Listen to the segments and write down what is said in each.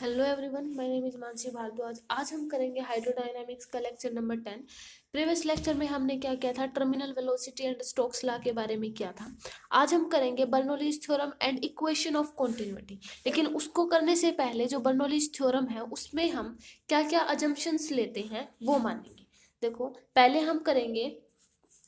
Hello everyone, my name is Mansi Bhardwaj. आज हम करेंगे हाइड्रोडायनामिक्स का लेक्चर नंबर 10। प्रीवियस लेक्चर में हमने क्या किया था, terminal velocity and Stokes law के बारे में किया था। आज हम करेंगे Bernoulli's theorem and equation of continuity. लेकिन उसको करने से पहले जो बर्नौलीज थ्योरम है उसमें हम क्या क्या अजम्पशंस लेते हैं वो मानेंगे। देखो, पहले हम करेंगे,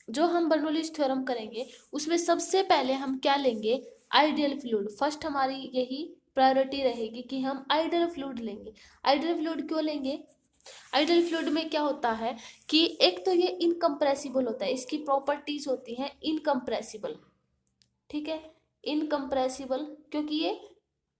जो हम बर्नौलीज थ्योरम करेंगे उसमें सबसे पहले हम क्या लेंगे, आइडियल फ्लूइड। फर्स्ट हमारी यही प्रायोरिटी रहेगी कि हम आइडियल फ्लूइड लेंगे। आइडियल फ्लूइड क्यों लेंगे? आइडियल फ्लूइड में क्या होता है कि एक तो ये इनकम्प्रेसिबल होता है, इसकी प्रॉपर्टीज होती हैं इनकम्प्रेसिबल। ठीक है, इनकम्प्रेसिबल क्योंकि ये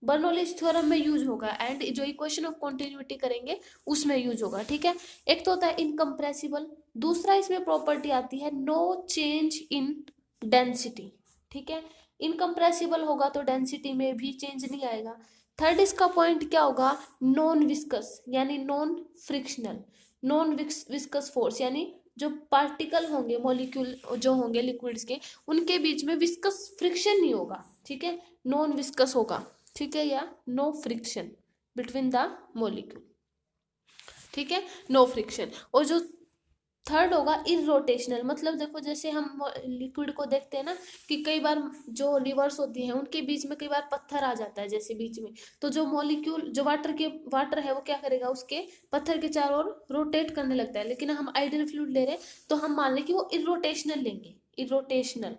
बर्नौलीज थ्योरम में यूज होगा एंड जो इक्वेशन ऑफ कॉन्टिन्यूटी करेंगे उसमें यूज होगा। ठीक है, एक तो होता है इनकम्प्रेसिबल, दूसरा इसमें प्रॉपर्टी आती है नो चेंज इन डेंसिटी। ठीक है, इनकम्प्रेसिबल होगा तो डेंसिटी में भी चेंज नहीं आएगा। थर्ड इसका पॉइंट क्या होगा, नॉन विस्कस यानी non frictional. Non viscous force यानी जो पार्टिकल होंगे, मॉलिक्यूल जो होंगे लिक्विड्स के, उनके बीच में विस्कस फ्रिक्शन नहीं होगा। ठीक है, नॉन विस्कस होगा। ठीक है, या no friction between the molecule. ठीक है, नो फ्रिक्शन। और जो थर्ड होगा इरोटेशनल, मतलब देखो जैसे हम लिक्विड को देखते हैं ना कि कई बार जो रिवर्स होती हैं उनके बीच में कई बार पत्थर आ जाता है जैसे बीच में, तो जो मॉलिक्यूल जो वाटर है वो क्या करेगा, उसके पत्थर के चारों ओर रोटेट करने लगता है। लेकिन हम आइडियल फ्लूइड ले रहे हैं तो हम मान लें कि वो इरोटेशनल लेंगे, इरोटेशनल।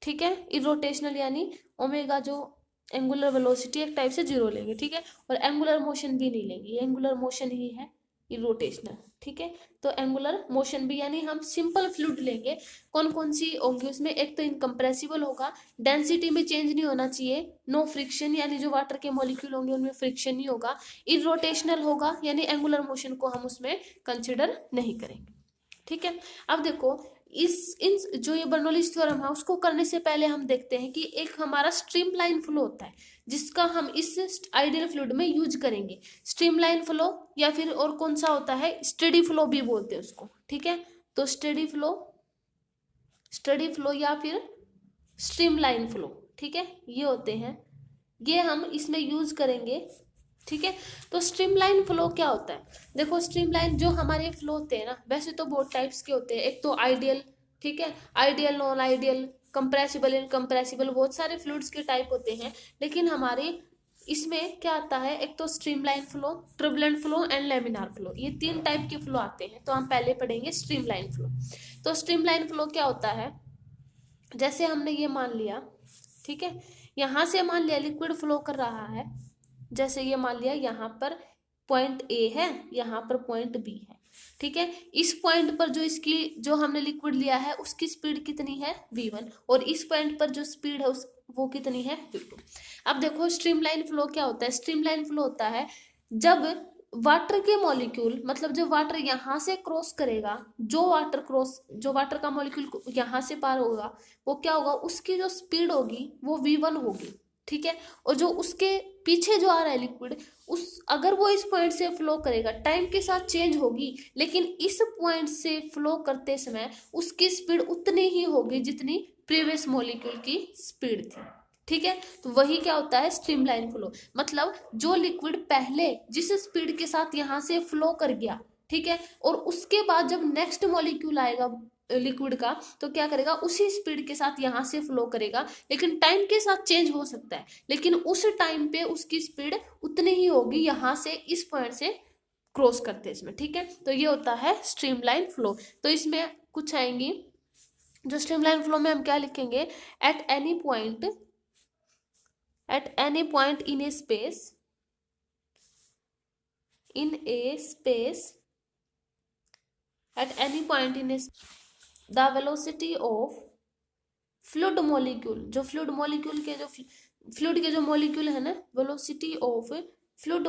ठीक है, इरोटेशनल यानी ओमेगा जो एंगुलर वेलोसिटी एक टाइप से जीरो लेंगे। ठीक है, और एंगुलर मोशन भी नहीं लेंगे, ये एंगुलर मोशन ही है इरोटेशनल। ठीक है, तो एंगुलर मोशन भी यानी हम सिंपल फ्लूइड लेंगे। कौन कौन सी होंगी उसमें, एक तो इनकम्प्रेसिबल होगा, डेंसिटी में चेंज नहीं होना चाहिए, नो फ्रिक्शन यानी जो वाटर के मॉलिक्यूल होंगे उनमें फ्रिक्शन नहीं होगा, इरोटेशनल होगा यानी एंगुलर मोशन को हम उसमें कंसिडर नहीं करेंगे। ठीक है, अब देखो इस इन जो ये बर्नौलीज थ्योरम है उसको करने से पहले हम देखते हैं कि एक हमारा स्ट्रीमलाइन फ्लो होता है जिसका हम इस आइडियल फ्लूइड में यूज करेंगे। स्ट्रीमलाइन फ्लो या फिर और कौन सा होता है, स्टेडी फ्लो भी बोलते हैं उसको। ठीक है, तो स्टेडी फ्लो या फिर स्ट्रीमलाइन फ्लो, ठीक है, ये होते हैं, ये हम इसमें यूज करेंगे। ठीक है, तो स्ट्रीमलाइन फ्लो क्या होता है, देखो स्ट्रीमलाइन जो हमारे फ्लो होते हैं ना, वैसे तो बहुत टाइप्स के होते हैं। एक तो आइडियल, ठीक है, ideal, non ideal, compressible, incompressible, बहुत सारे फ्लूइड्स के टाइप होते हैं। लेकिन हमारे इसमें क्या आता है, एक तो streamline flow, turbulent flow and laminar flow, ये तीन टाइप के फ्लो आते हैं। तो हम पहले पढ़ेंगे स्ट्रीमलाइन फ्लो। तो स्ट्रीमलाइन फ्लो क्या होता है, जैसे हमने ये मान लिया, ठीक है, यहां से मान लिया लिक्विड फ्लो कर रहा है, जैसे ये मान लिया यहाँ पर पॉइंट ए है, यहाँ पर पॉइंट बी है। ठीक है, इस पॉइंट पर जो इसकी जो हमने लिक्विड लिया है उसकी स्पीड कितनी है, v1, और इस पॉइंट पर जो स्पीड है उस वो कितनी है, v2। अब देखो स्ट्रीमलाइन फ्लो क्या होता है, स्ट्रीमलाइन फ्लो होता है जब वाटर के मॉलिक्यूल, मतलब जो वाटर यहाँ से क्रॉस करेगा, जो वाटर का मॉलिक्यूल यहाँ से पार होगा, वो क्या होगा, उसकी जो स्पीड होगी वो v1 होगी। ठीक है, और जो उसके पीछे जो आ रहा है लिक्विड, उस अगर वो इस पॉइंट से फ्लो करेगा, टाइम के साथ चेंज होगी, लेकिन इस पॉइंट से फ्लो करते समय उसकी स्पीड उतनी ही होगी जितनी प्रीवियस मॉलिक्यूल की स्पीड थी। ठीक है, तो वही क्या होता है स्ट्रीमलाइन फ्लो, मतलब जो लिक्विड पहले जिस स्पीड के साथ यहाँ से फ्लो कर गया, ठीक है, और उसके बाद जब नेक्स्ट मॉलिक्यूल आएगा लिक्विड का तो क्या करेगा, उसी स्पीड के साथ यहाँ से फ्लो करेगा, लेकिन टाइम के साथ चेंज हो सकता है, लेकिन उस टाइम पे उसकी स्पीड उतनी ही होगी यहाँ से इस पॉइंट से क्रॉस करते इसमें। ठीक है, तो ये होता है स्ट्रीमलाइन फ्लो। तो इसमें कुछ आएंगी, जो स्ट्रीमलाइन फ्लो में हम क्या लिखेंगे, at any point in A space, at any point in a the velocity of fluid molecule, जो फ्लूइड मॉलिक्यूल के जो फ्लूइड के जो मॉलिक्यूल है ना, velocity of fluid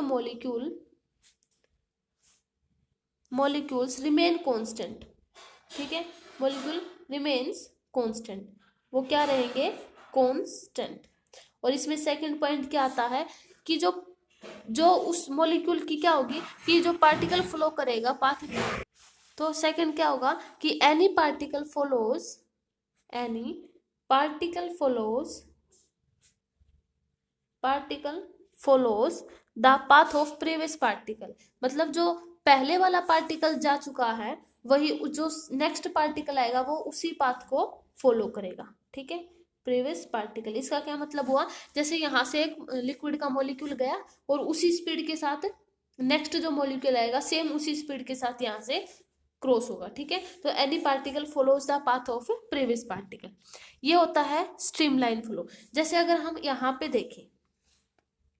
molecules remain constant. ठीक है, मॉलिक्यूल रिमेन्स कांस्टेंट, वो क्या रहेंगे, कांस्टेंट। और इसमें सेकंड पॉइंट क्या आता है कि जो उस मॉलिक्यूल की क्या होगी कि जो पार्टिकल फ्लो करेगा पाथ, तो सेकंड क्या होगा कि any particle follows the path of previous particle, मतलब जो पहले वाला पार्टिकल जा चुका है वही जो नेक्स्ट पार्टिकल आएगा वो उसी पाथ को फॉलो करेगा। ठीक है, प्रीवियस पार्टिकल, इसका क्या मतलब हुआ, जैसे यहाँ से एक लिक्विड का मॉलिक्यूल गया और उसी स्पीड के साथ नेक्स्ट जो मॉलिक्यूल आएगा सेम उसी स्पीड के साथ यहाँ से क्रॉस होगा। ठीक है, तो any particle follows the path of previous particle, ये होता है स्ट्रीमलाइन फ्लो। जैसे अगर हम यहाँ पे देखें,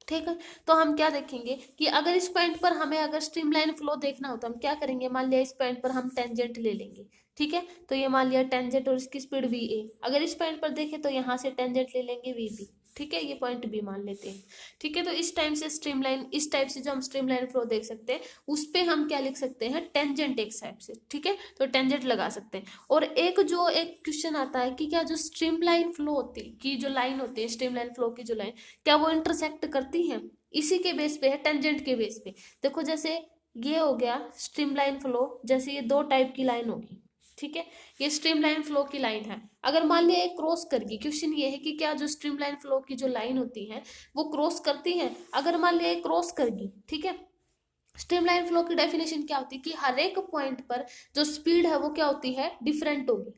ठीक है, तो हम क्या देखेंगे कि अगर इस पॉइंट पर हमें अगर स्ट्रीमलाइन फ्लो देखना हो तो हम क्या करेंगे, मान लिया इस पॉइंट पर हम टेंजेंट ले लेंगे। ठीक है, तो ये मान लिया टेंजेंट और इसकी स्पीड वी ए, अगर इस पॉइंट पर देखें तो यहाँ से टेंजेंट ले लेंगे वी बी। ठीक है, ये पॉइंट बी मान लेते हैं। ठीक है, तो इस टाइम से स्ट्रीमलाइन, इस टाइप से जो हम स्ट्रीमलाइन फ्लो देख सकते हैं उस पे हम क्या लिख सकते हैं, टेंजेंट एक टाइप से। ठीक है, तो टेंजेंट लगा सकते हैं। और एक क्वेश्चन आता है कि क्या जो स्ट्रीमलाइन फ्लो होती है की जो लाइन होती है, स्ट्रीमलाइन फ्लो की जो लाइन, क्या वो इंटरसेक्ट करती है, इसी के बेस पे है, टेंजेंट के बेस पे। देखो जैसे ये हो गया स्ट्रीमलाइन फ्लो, जैसे ये दो टाइप की लाइन होगी। ठीक है, ये स्ट्रीमलाइन फ्लो की लाइन है। अगर मान लिया एक क्रॉस कर गई, क्वेश्चन ये है कि क्या जो स्ट्रीमलाइन फ्लो की जो लाइन होती है वो क्रॉस करती है। अगर मान लिया एक क्रॉस कर गई, ठीक है, स्ट्रीमलाइन फ्लो की डेफिनेशन क्या होती है कि हर एक पॉइंट पर जो स्पीड है वो क्या होती है, डिफरेंट होगी,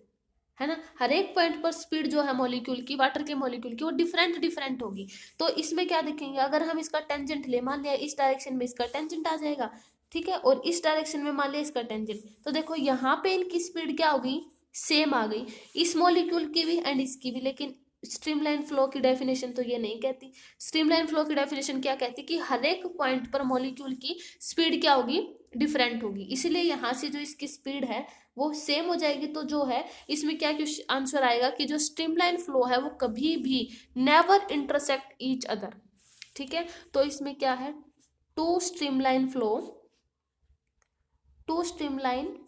है ना। हर एक पॉइंट पर स्पीड जो है मॉलिक्यूल की, वाटर के मॉलिक्यूल की, वो डिफरेंट डिफरेंट होगी। तो इसमें क्या देखेंगे, अगर हम इसका टेंजेंट ले, मान लिया इस डायरेक्शन में इसका टेंजेंट आ जाएगा। ठीक है, और इस डायरेक्शन में मान लिया इसका टेंजेंट, तो देखो यहाँ पे इनकी स्पीड क्या होगी, सेम आ गई, इस मॉलिक्यूल की भी एंड इसकी भी। लेकिन स्ट्रीमलाइन फ्लो की डेफिनेशन तो ये नहीं कहती। स्ट्रीमलाइन फ्लो की डेफिनेशन क्या कहती कि हर एक पॉइंट पर मॉलिक्यूल की स्पीड क्या होगी, डिफरेंट होगी। इसीलिए यहाँ से जो इसकी स्पीड है वो सेम हो जाएगी। तो जो है इसमें क्या आंसर आएगा कि जो स्ट्रीमलाइन फ्लो है वो कभी भी नेवर इंटरसेक्ट ईच अदर। ठीक है, तो इसमें क्या है, two streamline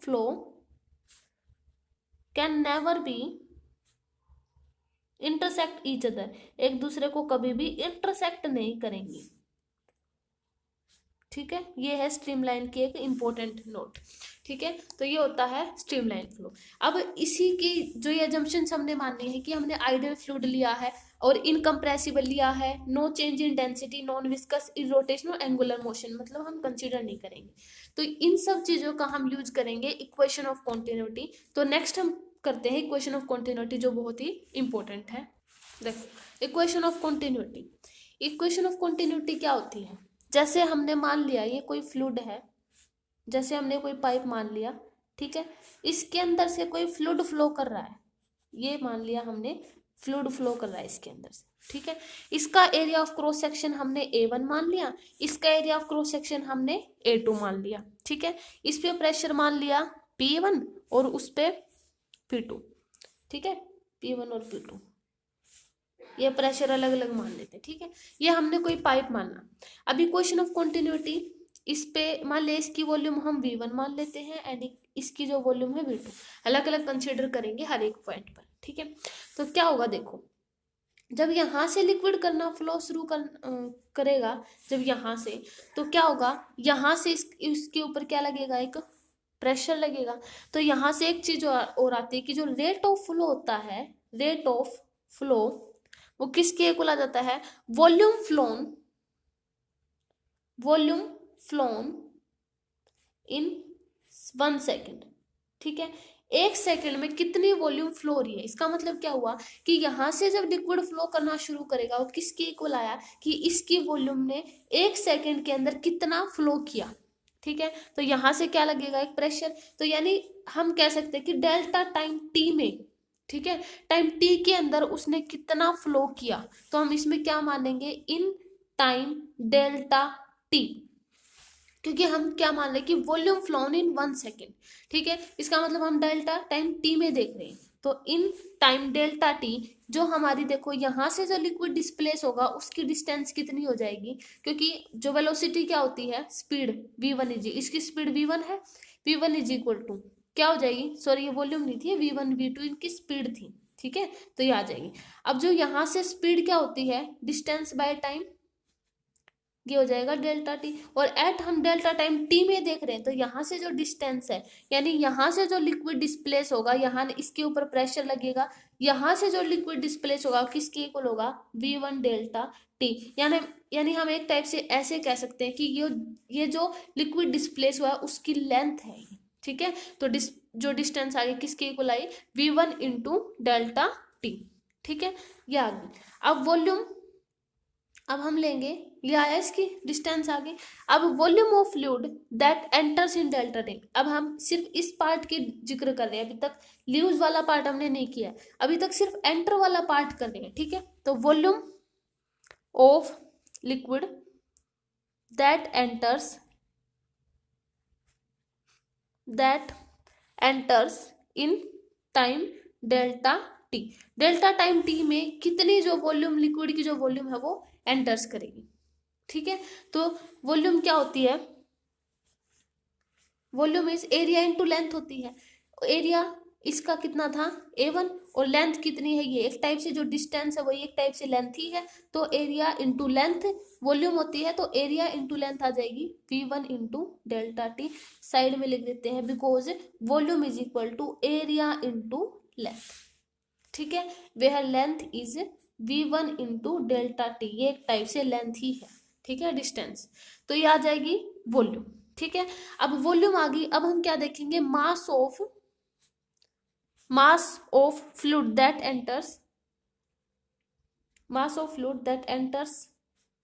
flow can never be intersect each other, एक दूसरे को कभी भी इंटरसेक्ट नहीं करेंगी। ठीक है, ये है स्ट्रीमलाइन की एक इंपॉर्टेंट नोट। ठीक है, तो ये होता है स्ट्रीमलाइन फ्लो। अब इसी की जो ये अजम्पशंस हमने माननी है कि हमने आइडियल फ्लूइड लिया है और इनकम्प्रेसिबल लिया है, no change in density, non viscous, irrotational, angular motion, मतलब हम कंसीडर नहीं करेंगे। तो इन सब चीजों का हम यूज करेंगे इक्वेशन ऑफ कॉन्टिन्यूटी। तो नेक्स्ट हम करते हैं इक्वेशन ऑफ कॉन्टिन्यूटी, जो बहुत ही इंपॉर्टेंट है। देखो equation of continuity, equation of continuity क्या होती है, जैसे हमने मान लिया ये कोई फ्लूइड है, जैसे हमने कोई पाइप मान लिया, ठीक है, इसके अंदर से कोई फ्लूइड फ्लो कर रहा है, ये मान लिया हमने फ्लूइड फ्लो कर रहा है इसके अंदर से। ठीक है, इसका एरिया ऑफ क्रॉस सेक्शन हमने A1 मान लिया, इसका एरिया ऑफ क्रॉस सेक्शन हमने A2 मान लिया। ठीक है, इस पे प्रेशर मान लिया P1 और उस पे P2। ठीक है, P1 और P2 ये प्रेशर अलग अलग मान लेते हैं। ठीक है, ये हमने कोई पाइप माना। अभी क्वेश्चन ऑफ कंटिन्यूटी, इस पे मान ले इसकी वॉल्यूम हम V1 मान लेते हैं एंड इसकी जो वॉल्यूम है V2, अलग अलग कंसीडर करेंगे हर एक पॉइंट पर। ठीक है, तो क्या होगा, देखो जब यहाँ से लिक्विड करना फ्लो शुरू करेगा, जब यहाँ से, तो क्या होगा, यहाँ से इसके ऊपर क्या लगेगा, एक प्रेशर लगेगा। तो यहाँ से एक चीज और आती है कि जो रेट ऑफ फ्लो होता है, रेट ऑफ फ्लो वो किसके इक्वल आ जाता है, वॉल्यूम फ्लोन इन 1 सेकेंड। ठीक है, 1 सेकेंड में कितनी वॉल्यूम फ्लो हो रही है। इसका मतलब क्या हुआ कि यहाँ से जब लिक्विड फ्लो करना शुरू करेगा वो किसके इक्वल आया कि इसकी वॉल्यूम ने 1 सेकेंड के अंदर कितना फ्लो किया। ठीक है, तो यहाँ से क्या लगेगा, एक प्रेशर। तो यानी हम कह सकते हैं कि डेल्टा टाइम टी में, ठीक है, टाइम टी के अंदर उसने कितना फ्लो किया, तो हम इसमें क्या मानेंगे, इन टाइम डेल्टा टी, क्योंकि हम क्या मान रहे हैं कि वॉल्यूम फ्लोन इन 1 सेकेंड। ठीक है, इसका मतलब हम डेल्टा टाइम टी में देख रहे हैं। तो इन टाइम डेल्टा टी, जो हमारी देखो यहाँ से जो लिक्विड डिस्प्लेस होगा उसकी डिस्टेंस कितनी हो जाएगी, क्योंकि जो वेलोसिटी क्या होती है, स्पीड v1 इज, इसकी स्पीड v1 है, v1 इज इक्वल टू क्या हो जाएगी, सॉरी ये वॉल्यूम नहीं थी, v1 v2 इनकी स्पीड थी। ठीक है, तो ये आ जाएगी। अब जो यहाँ से स्पीड क्या होती है, डिस्टेंस बाय टाइम, ये हो जाएगा डेल्टा टी। और एट हम डेल्टा टाइम टी में देख रहे हैं, तो यहाँ से जो डिस्टेंस है, यानी यहाँ से जो लिक्विड डिस्प्लेस होगा, यहाँ इसके ऊपर प्रेशर लगेगा, यहाँ से जो लिक्विड डिस्प्लेस होगा किसके इक्वल होगा, V1 डेल्टा टी। यानी हम एक टाइप से ऐसे कह सकते हैं कि ये जो लिक्विड डिस्प्लेस हुआ है उसकी लेंथ है, ठीक है। तो जो डिस्टेंस आगे किसके इक्वल आई, V1 इंटू डेल्टा टी, ठीक है। ये आ गई। अब वॉल्यूम, अब हम लेंगे, ये आया इसकी डिस्टेंस आगे। अब volume of fluid that enters in delta T, अब हम सिर्फ इस पार्ट की जिक्र कर रहे हैं, अभी तक लीव्स वाला पार्ट हमने नहीं किया है, अभी तक सिर्फ एंटर वाला पार्ट कर रहे हैं, ठीक है। तो volume of liquid that enters in time delta T, delta time T में कितनी जो वॉल्यूम, लिक्विड की जो वॉल्यूम है वो एंटर्स करेगी, ठीक है। तो वॉल्यूम क्या होती है, volume is area into length होती है। एरिया इसका कितना था A1, और लेंथ कितनी है, ये एक टाइप से जो डिस्टेंस है वो एक टाइप से लेंथ ही है, तो एरिया इंटू लेंथ वॉल्यूम होती है, तो एरिया इंटू लेंथ आ जाएगी V1 into delta T. Side में लिख देते हैं, because volume is equal to area into length, ठीक है। वह length is V1 into delta T, ये एक टाइप से लेंथ ही है, ठीक है, डिस्टेंस। तो ये आ जाएगी वॉल्यूम, ठीक है। अब वॉल्यूम आ गई। अब हम क्या देखेंगे, mass of fluid that enters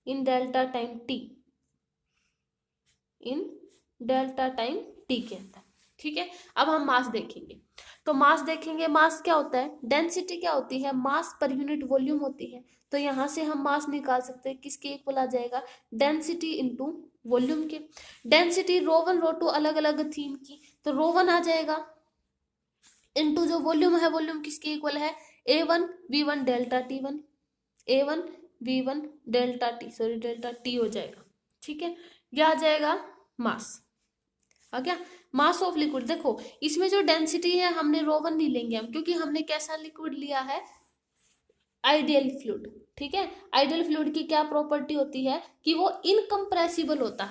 in delta time T, के अंदर, ठीक है। अब हम मास देखेंगे, तो मास क्या होता है, डेंसिटी क्या होती है, मास पर यूनिट वॉल्यूम होती है। तो यहां से हम मास निकाल सकते हैं, किसके इक्वल आ जाएगा, डेंसिटी इंटू वॉल्यूम के। डेंसिटी ρ1 ρ2 अलग अलग थीम की, तो ρ1 आ जाएगा इंटू जो वॉल्यूम है, वॉल्यूम किसके इक्वल है, A1 V1 delta T1, A1 V1 delta T हो जाएगा, ठीक है। यह आ जाएगा मास, आ गया। मास ऑफ लिक्विड, देखो इसमें जो डेंसिटी है हमने ρ1 नहीं लेंगे हम, क्योंकि हमने कैसा लिक्विड लिया है, आइडियल फ्लूइड, ठीक है। आइडियल फ्लूइड की क्या प्रॉपर्टी होती है कि वो इनकम्प्रेसिबल होता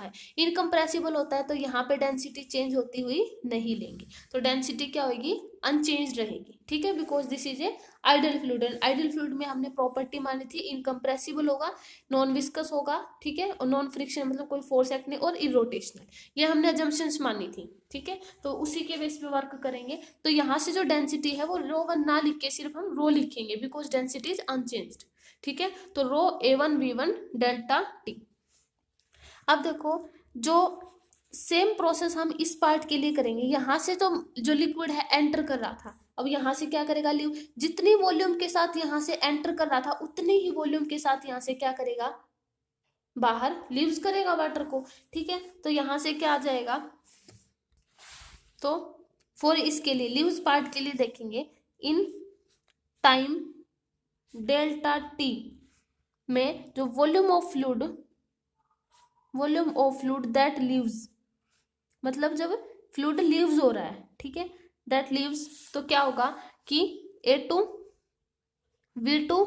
है, तो यहाँ पे डेंसिटी चेंज होती हुई नहीं लेंगे, तो डेंसिटी क्या होगी, अनचेंज रहेगी, ठीक है, because this is a ideal fluid. And ideal fluid में हमने प्रॉपर्टी मानी थी, इनकम्प्रेसिबल होगा, नॉन विस्कस होगा, ठीक है, और नॉन फ्रिक्शन मतलब कोई फोर्स एक्ट नहीं, और इरोटेशनल, ये हमने अजम्पशंस मानी थी, ठीक है। तो उसी के बेस पे वर्क करेंगे। तो यहाँ से जो डेंसिटी है वो ρ1 ना लिख के सिर्फ हम रो लिखेंगे, बिकॉज डेंसिटी इज अनचेंज्ड, ठीक है। तो रो A1 V1 डेल्टा टी। अब देखो, जो सेम प्रोसेस हम इस पार्ट के लिए करेंगे, यहाँ से तो जो लिक्विड है एंटर कर रहा था, अब यहाँ से क्या करेगा, जितनी वॉल्यूम के साथ यहाँ से एंटर कर रहा था उतनी ही वॉल्यूम के साथ यहाँ से क्या करेगा, बाहर लीव्स करेगा वाटर को, ठीक है। तो यहाँ से क्या आ जाएगा, तो फॉर इसके लिए लीव्स पार्ट के लिए देखेंगे, इन टाइम डेल्टा टी में जो volume of fluid that leaves, मतलब जब फ्लूइड लीव्स हो रहा है, ठीक है, दैट लीव्स, तो क्या होगा कि A2 V2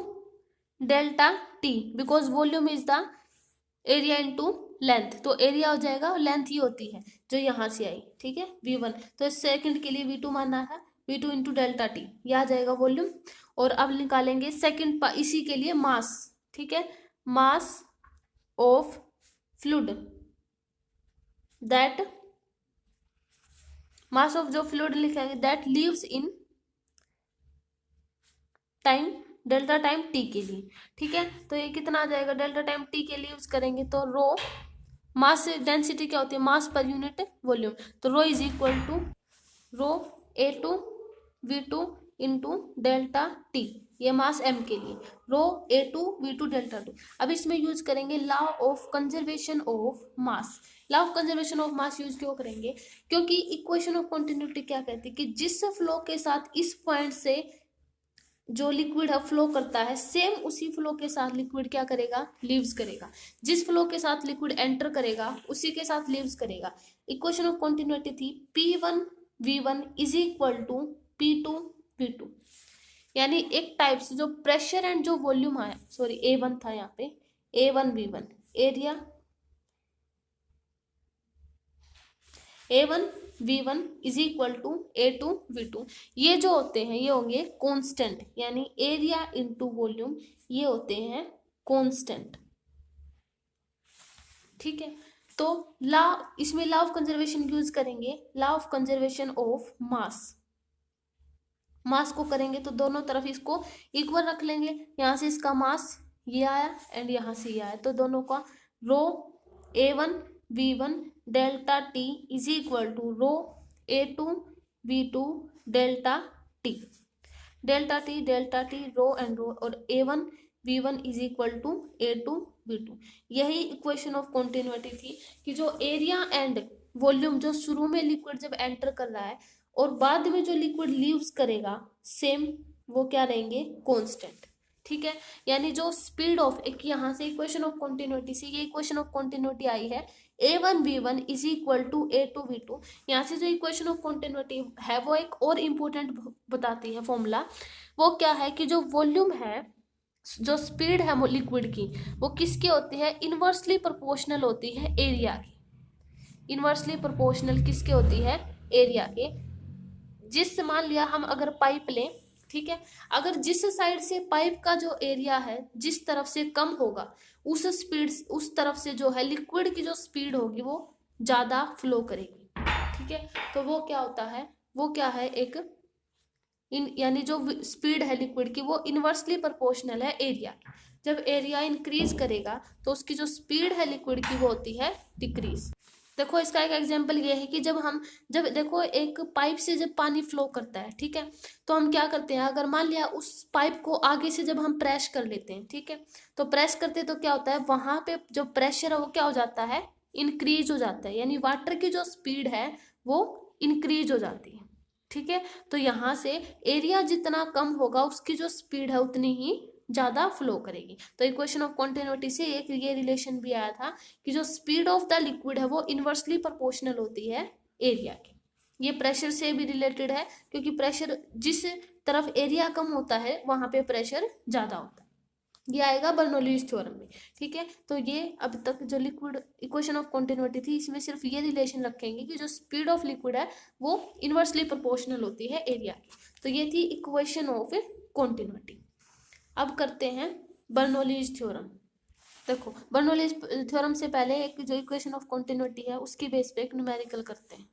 delta T, because volume is the area into length, तो एरिया हो जाएगा और लेंथ ही होती है जो यहाँ से आई, ठीक है, V1। तो सेकंड के लिए V2 मानना है, V2 इंटू डेल्टा टी, यह आ जाएगा वॉल्यूम। और अब निकालेंगे सेकंड इसी के लिए मास, ठीक है, mass of fluid that, mass of जो फ्लूइड लिखेंगे that leaves in time delta time T के लिए, ठीक है। तो ये कितना आ जाएगा, डेल्टा टाइम टी के लिए यूज करेंगे, तो रो मास डेंसिटी क्या होती है, मास पर यूनिट वॉल्यूम, तो rho is equal to rho A2 V2 into delta T, ये मास m के लिए, रो A2 V2 डेल्टा टी। अब इसमें यूज करेंगे law of conservation of mass. Law of conservation of mass use क्यों करेंगे, क्योंकि इक्वेशन ऑफ कॉन्टिन्यूटी क्या कहती है कि जिस फ्लो के साथ इस पॉइंट से जो लिक्विड है फ्लो करता है, सेम उसी फ्लो के साथ लिक्विड क्या करेगा, लीव्स करेगा। जिस फ्लो के साथ लिक्विड एंटर करेगा उसी के साथ लीव्स करेगा। इक्वेशन ऑफ कॉन्टिन्यूटी थी P1 V1 is equal to P2 V2, यानी एक टाइप से जो प्रेशर एंड जो वॉल्यूम आया, सॉरी A1 था यहाँ पे, A1 V1 area A1 V1 is equal to A2 V2। ये जो होते हैं ये होंगे कांस्टेंट, यानी एरिया इनटू वॉल्यूम, ये होते हैं कांस्टेंट। ठीक है, तो लॉ, इसमें लॉ ऑफ कंजर्वेशन यूज करेंगे, law of conservation of mass. Mass को करेंगे तो दोनों तरफ इसको इक्वल रख लेंगे, यहाँ से इसका मास ये आया एंड यहाँ से ये आया, तो दोनों का rho A1 V1 delta T is equal to rho A2 V2 delta T। Delta T rho and rho, और A1 V1 is equal to A2 V2। यही इक्वेशन ऑफ कॉन्टिन्यूटी थी कि जो एरिया एंड वॉल्यूम, जो शुरू में liquid जब enter कर रहा है और बाद में जो लिक्विड लीव्स करेगा, सेम वो क्या रहेंगे, कांस्टेंट। ठीक है, यानी जो स्पीड ऑफ, एक यहाँ से इक्वेशन ऑफ कॉन्टिन्यूटी से ये इक्वेशन ऑफ कॉन्टिन्यूटी आई है A1 V1 is equal to A2 V2। यहाँ से जो इक्वेशन ऑफ कॉन्टिन्यूटी है वो एक और इम्पोर्टेंट बताती है फॉर्मूला, वो क्या है कि जो वॉल्यूम है, जो स्पीड है लिक्विड की, वो किसकी होती है, इनवर्सली प्रोपोर्शनल होती है एरिया की। इनवर्सली प्रोपोर्शनल किसके होती है, एरिया के। जिस, मान लिया हम अगर पाइप लें, ठीक है, अगर जिस साइड से पाइप का जो एरिया है जिस तरफ से कम होगा, उस स्पीड, उस तरफ से जो है लिक्विड की जो स्पीड होगी वो ज्यादा फ्लो करेगी। ठीक है, तो वो क्या होता है, वो क्या है, एक यानी जो स्पीड है लिक्विड की वो इनवर्सली प्रोपोर्शनल है एरिया की। जब एरिया इंक्रीज करेगा तो उसकी जो स्पीड है लिक्विड की वो होती है डिक्रीज। देखो इसका एक एग्जांपल ये है कि जब देखो एक पाइप से जब पानी फ्लो करता है, ठीक है, तो हम क्या करते हैं, अगर मान लिया उस पाइप को आगे से जब हम प्रेस कर लेते हैं, ठीक है, तो प्रेस करते तो क्या होता है, वहां पे जो प्रेशर है वो क्या हो जाता है, इंक्रीज हो जाता है, यानी वाटर की जो स्पीड है वो इंक्रीज हो जाती है। ठीक है, तो यहाँ से एरिया जितना कम होगा उसकी जो स्पीड है उतनी ही ज्यादा फ्लो करेगी। तो इक्वेशन ऑफ कॉन्टिन्यूटी से एक ये रिलेशन भी आया था कि जो स्पीड ऑफ द लिक्विड है वो इनवर्सली प्रोपोर्शनल होती है एरिया की। ये प्रेशर से भी रिलेटेड है, क्योंकि प्रेशर जिस तरफ एरिया कम होता है वहां पे प्रेशर ज्यादा होता है। ये आएगा बर्नौलीज थ्योरम में। ठीक है, तो ये अब तक जो लिक्विड इक्वेशन ऑफ कॉन्टिन्यूटी थी इसमें सिर्फ ये रिलेशन रखेंगे कि जो स्पीड ऑफ लिक्विड है वो इनवर्सली प्रोपोर्शनल होती है एरिया की। तो ये थी इक्वेशन ऑफ कॉन्टिन्यूटी। अब करते हैं बर्नौलीज थ्योरम। देखो बर्नौलीज थ्योरम से पहले एक जो इक्वेशन ऑफ कॉन्टिन्यूटी है उसकी बेस पे एक न्यूमेरिकल करते हैं।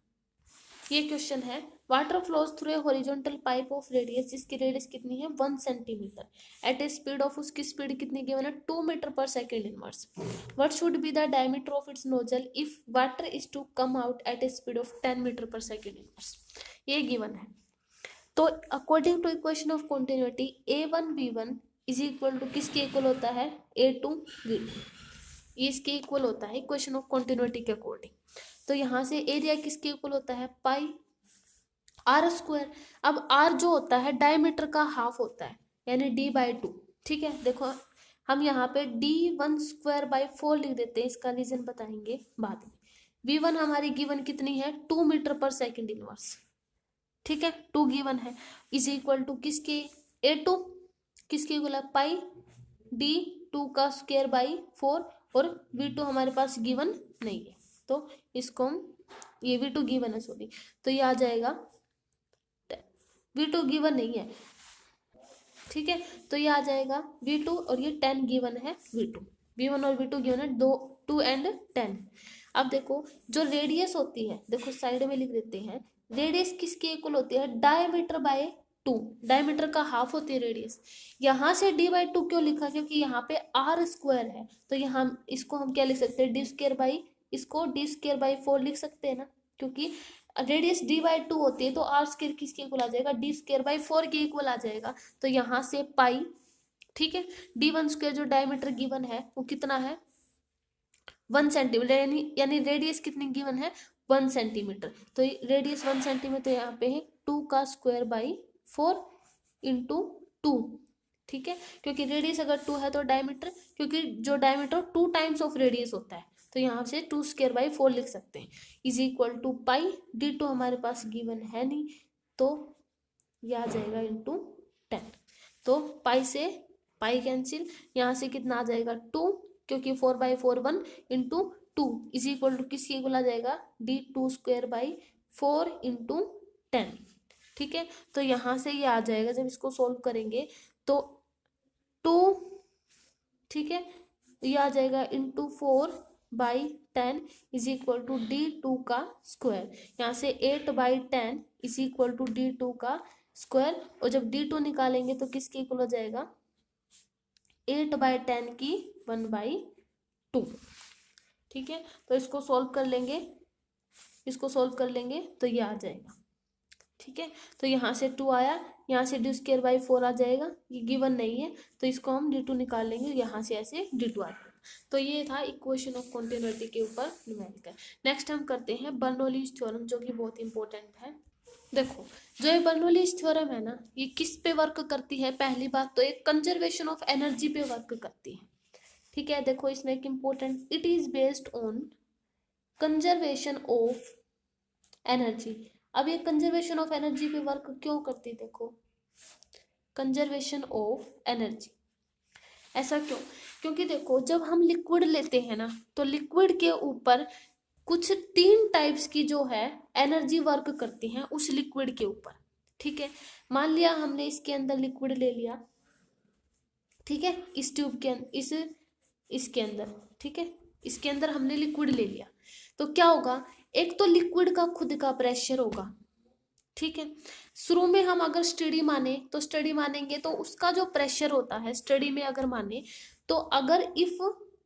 ये क्वेश्चन है, water flows through a horizontal pipe of radius, जिसकी रेडियस कितनी है 1 centimetre, at a speed of, उसकी स्पीड कितनी गिवन है 2 metre per second inverse. What should be the diameter of its nozzle if water is to come out at a speed of 10 metre per second inverse. ये given है। तो according to equation of continuity A1 V1 is equal to किसके equal होता है, A2 V2। ये इसके equal होता है इक्वेशन ऑफ कॉन्टिन्यूटी के अकॉर्डिंग। तो यहाँ से एरिया किसके इक्वल होता है, पाई आर स्क्वायर। अब आर जो होता है डायमीटर का हाफ होता है, यानी D/2। ठीक है, देखो हम यहाँ पे D1²/4 लिख देते हैं, इसका रीजन बताएंगे बाद में। V1 हमारी गिवन कितनी है 2 मीटर पर सेकेंड इनवर्स। ठीक है, 2 गिवन है, इज इक्वल टू किसके, A2 किसके इक्वल है, पाई D2²/4, और V2 हमारे पास गिवन नहीं है, तो इसको हम, ये V2 गिवन है सॉरी, तो ये आ जाएगा, V2 गिवन नहीं है। ठीक है, तो ये आ जाएगा V2, और ये 10 गिवन है V2, V1 और V2 गिवन है 2 एंड 10। अब देखो जो रेडियस होती है, देखो साइड में लिख देते हैं, रेडियस किसके इक्वल होती है, डायमीटर/2। डायमीटर का हाफ होती है रेडियस। यहाँ से D/2 क्यों लिखा, क्योंकि यहाँ पे R स्क्वायर है, तो यहाँ इसको हम क्या लिख सकते हैं, इसको D²/4 लिख सकते हैं ना, क्योंकि रेडियस D/2 होती है, तो R² किसके इक्वल आ जाएगा, D²/4 के इक्वल आ जाएगा। तो यहाँ से पाई, ठीक है, D1² जो डायमीटर गिवन है वो कितना है 1 सेंटीमीटर, यानी रेडियस कितनी गिवन है 1 सेंटीमीटर। तो रेडियस 1 सेंटीमीटर, यहाँ पे है 2²/4 इंटू 2। ठीक है, क्योंकि रेडियस अगर 2 है तो डायमीटर, क्योंकि जो डायमीटर 2 टाइम्स ऑफ रेडियस होता है, तो यहाँ से 2²/4 लिख सकते हैं, is equal to pi. D2 हमारे पास गिवन है नहीं, तो यह आ जाएगा इंटू 10। तो पाई से पाई कैंसिल, यहाँ से कितना आ जाएगा 2, क्योंकि 4/4 1 into two is equal to किसके इक्वल आ जाएगा, d2²/4 इंटू 10। ठीक है, तो यहाँ से ये आ जाएगा, जब इसको सोल्व करेंगे तो 2, ठीक है, ये आ जाएगा into 4/10 is equal to d2 का स्क्वायर। यहाँ से 8/10 इज इक्वल टू d2 का स्क्वायर, और जब d2 निकालेंगे तो किसके इक्वल हो जाएगा, 8/10 की 1/2। ठीक है, तो इसको सॉल्व कर लेंगे, इसको सॉल्व कर लेंगे तो ये आ जाएगा। ठीक है, तो यहाँ से 2 आया, यहाँ से d2/4 आ जाएगा, ये गिवन नहीं है तो इसको हम d2 निकाल लेंगे, यहाँ से ऐसे d2 आ जाएगा। तो ये था इक्वेशन ऑफ कॉन्टिन्यूटी के ऊपर न्यूमेरिकल। नेक्स्ट हम करते हैं बर्नौलीज थ्योरम, जो कि बहुत इंपॉर्टेंट है। देखो, जो ये बर्नौलीज थ्योरम है ना, ये किस पे वर्क करती है, पहली बात तो एक कंजर्वेशन ऑफ एनर्जी पे वर्क करती है। ठीक है, देखो इसमें एक important, it is based on conservation of energy. अब ये कंजर्वेशन ऑफ एनर्जी पे वर्क क्यों करती है, देखो कंजर्वेशन ऑफ एनर्जी, ऐसा क्यों, क्योंकि देखो जब हम लिक्विड लेते हैं ना, तो लिक्विड के ऊपर कुछ 3 टाइप्स की जो है एनर्जी वर्क करती हैं उस लिक्विड के ऊपर। ठीक है, मान लिया हमने इसके अंदर लिक्विड ले लिया, ठीक है, इस ट्यूब के इसके अंदर, ठीक है, इसके अंदर हमने लिक्विड ले लिया, तो क्या होगा, एक तो लिक्विड का खुद का प्रेशर होगा। ठीक है, शुरू में हम अगर स्टडी मानेंगे तो उसका जो प्रेशर होता है स्टडी में अगर माने, तो अगर इफ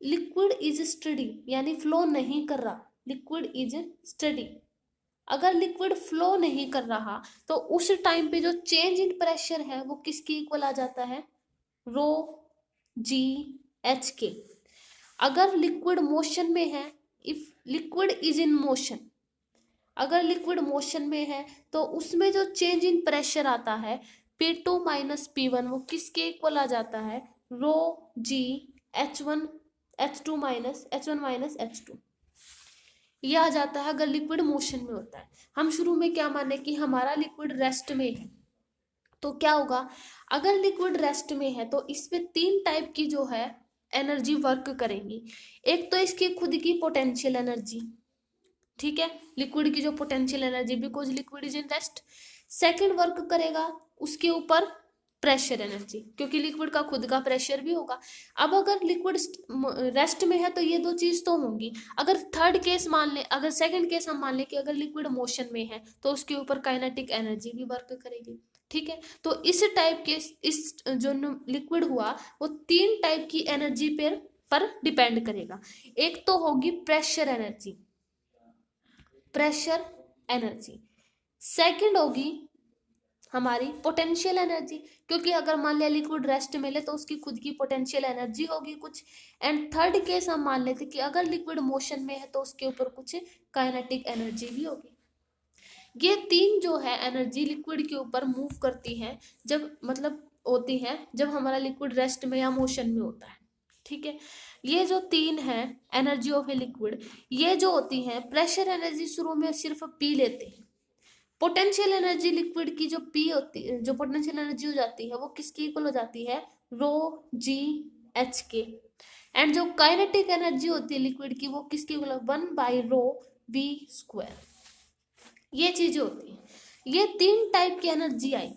लिक्विड इज स्टडी यानी फ्लो नहीं कर रहा, लिक्विड इज स्टडी, अगर लिक्विड फ्लो नहीं कर रहा तो उस टाइम पे जो चेंज इन प्रेशर है वो किसके इक्वल आ जाता है, ρ/g/h। अगर लिक्विड मोशन में है, if liquid is in motion, अगर लिक्विड मोशन में है तो उसमें जो चेंज इन प्रेशर आता है P2 - P1 वो किसके इक्वल आ जाता है, ρg/H1 - H2। ये आ जाता है अगर लिक्विड मोशन में होता है। हम शुरू में क्या माने कि हमारा लिक्विड रेस्ट में है, तो क्या होगा, अगर लिक्विड रेस्ट में है तो इसमें 3 टाइप की जो है एनर्जी वर्क करेंगी। एक तो इसकी खुद की पोटेंशियल एनर्जी, ठीक है, लिक्विड की जो potential energy, because liquid is in rest. Second work करेगा उसके ऊपर प्रेशर एनर्जी, क्योंकि लिक्विड का खुद का प्रेशर भी होगा। अब अगर लिक्विड रेस्ट में है तो ये 2 चीज तो होंगी। अगर थर्ड केस मान ले, अगर सेकंड केस हम मान ले कि अगर लिक्विड मोशन में है तो उसके ऊपर काइनेटिक एनर्जी भी वर्क करेगी। ठीक है, तो इस टाइप के इस जो लिक्विड हुआ वो 3 टाइप की एनर्जी पर डिपेंड करेगा। एक तो होगी pressure energy, pressure energy. Second होगी हमारी पोटेंशियल एनर्जी, क्योंकि अगर मान लिया लिक्विड रेस्ट में ले तो उसकी खुद की पोटेंशियल एनर्जी होगी कुछ। एंड थर्ड केस हम मान लेते कि अगर लिक्विड मोशन में है तो उसके ऊपर कुछ काइनेटिक एनर्जी भी होगी। ये 3 जो है एनर्जी लिक्विड के ऊपर मूव करती हैं, जब मतलब होती है जब हमारा लिक्विड रेस्ट में या मोशन में होता है। ठीक है, ये जो 3 है एनर्जी ऑफ ए लिक्विड, ये जो होती है प्रेशर एनर्जी शुरू में सिर्फ पी लेते हैं। पोटेंशियल एनर्जी लिक्विड की जो पी होती है, जो पोटेंशियल एनर्जी हो जाती है वो किसकी इक्वल हो जाती है, ρ/g/h। एंड जो काइनेटिक एनर्जी होती है लिक्विड की वो किसकी इक्वल, 1/ρv²। ये चीजें होती हैं। ये 3 टाइप की एनर्जी आई।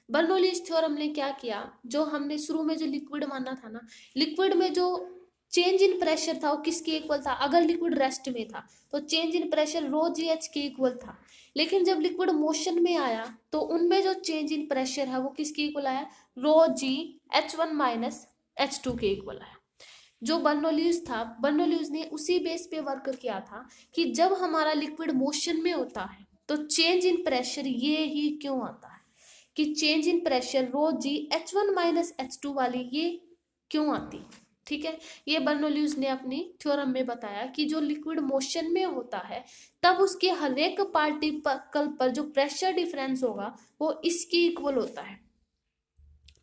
बर्नौलीज थ्योरम ने क्या किया, जो हमने शुरू में जो लिक्विड माना था ना, लिक्विड में जो चेंज इन प्रेशर था वो किसके इक्वल था, अगर लिक्विड रेस्ट में था तो चेंज इन प्रेशर ρ/g/h के इक्वल था। लेकिन जब लिक्विड मोशन में आया तो उनमें जो चेंज इन प्रेशर है वो किसके इक्वल आया, ρg/H1 - H2 के इक्वल आया। जो बर्नौलीज था, बर्नौलीज ने उसी बेस पे वर्क किया था कि जब हमारा लिक्विड मोशन में होता है तो चेंज इन प्रेशर ये ही क्यों आता है, कि change in pressure ρg/H1 - H2 वाली ये क्यों आती। ठीक है, ये बर्नौलीज ने अपनी थ्योरम में बताया कि जो लिक्विड मोशन में होता है तब उसके हर एक पार्टिकल पर जो प्रेशर डिफरेंस होगा वो इसकी इक्वल होता है।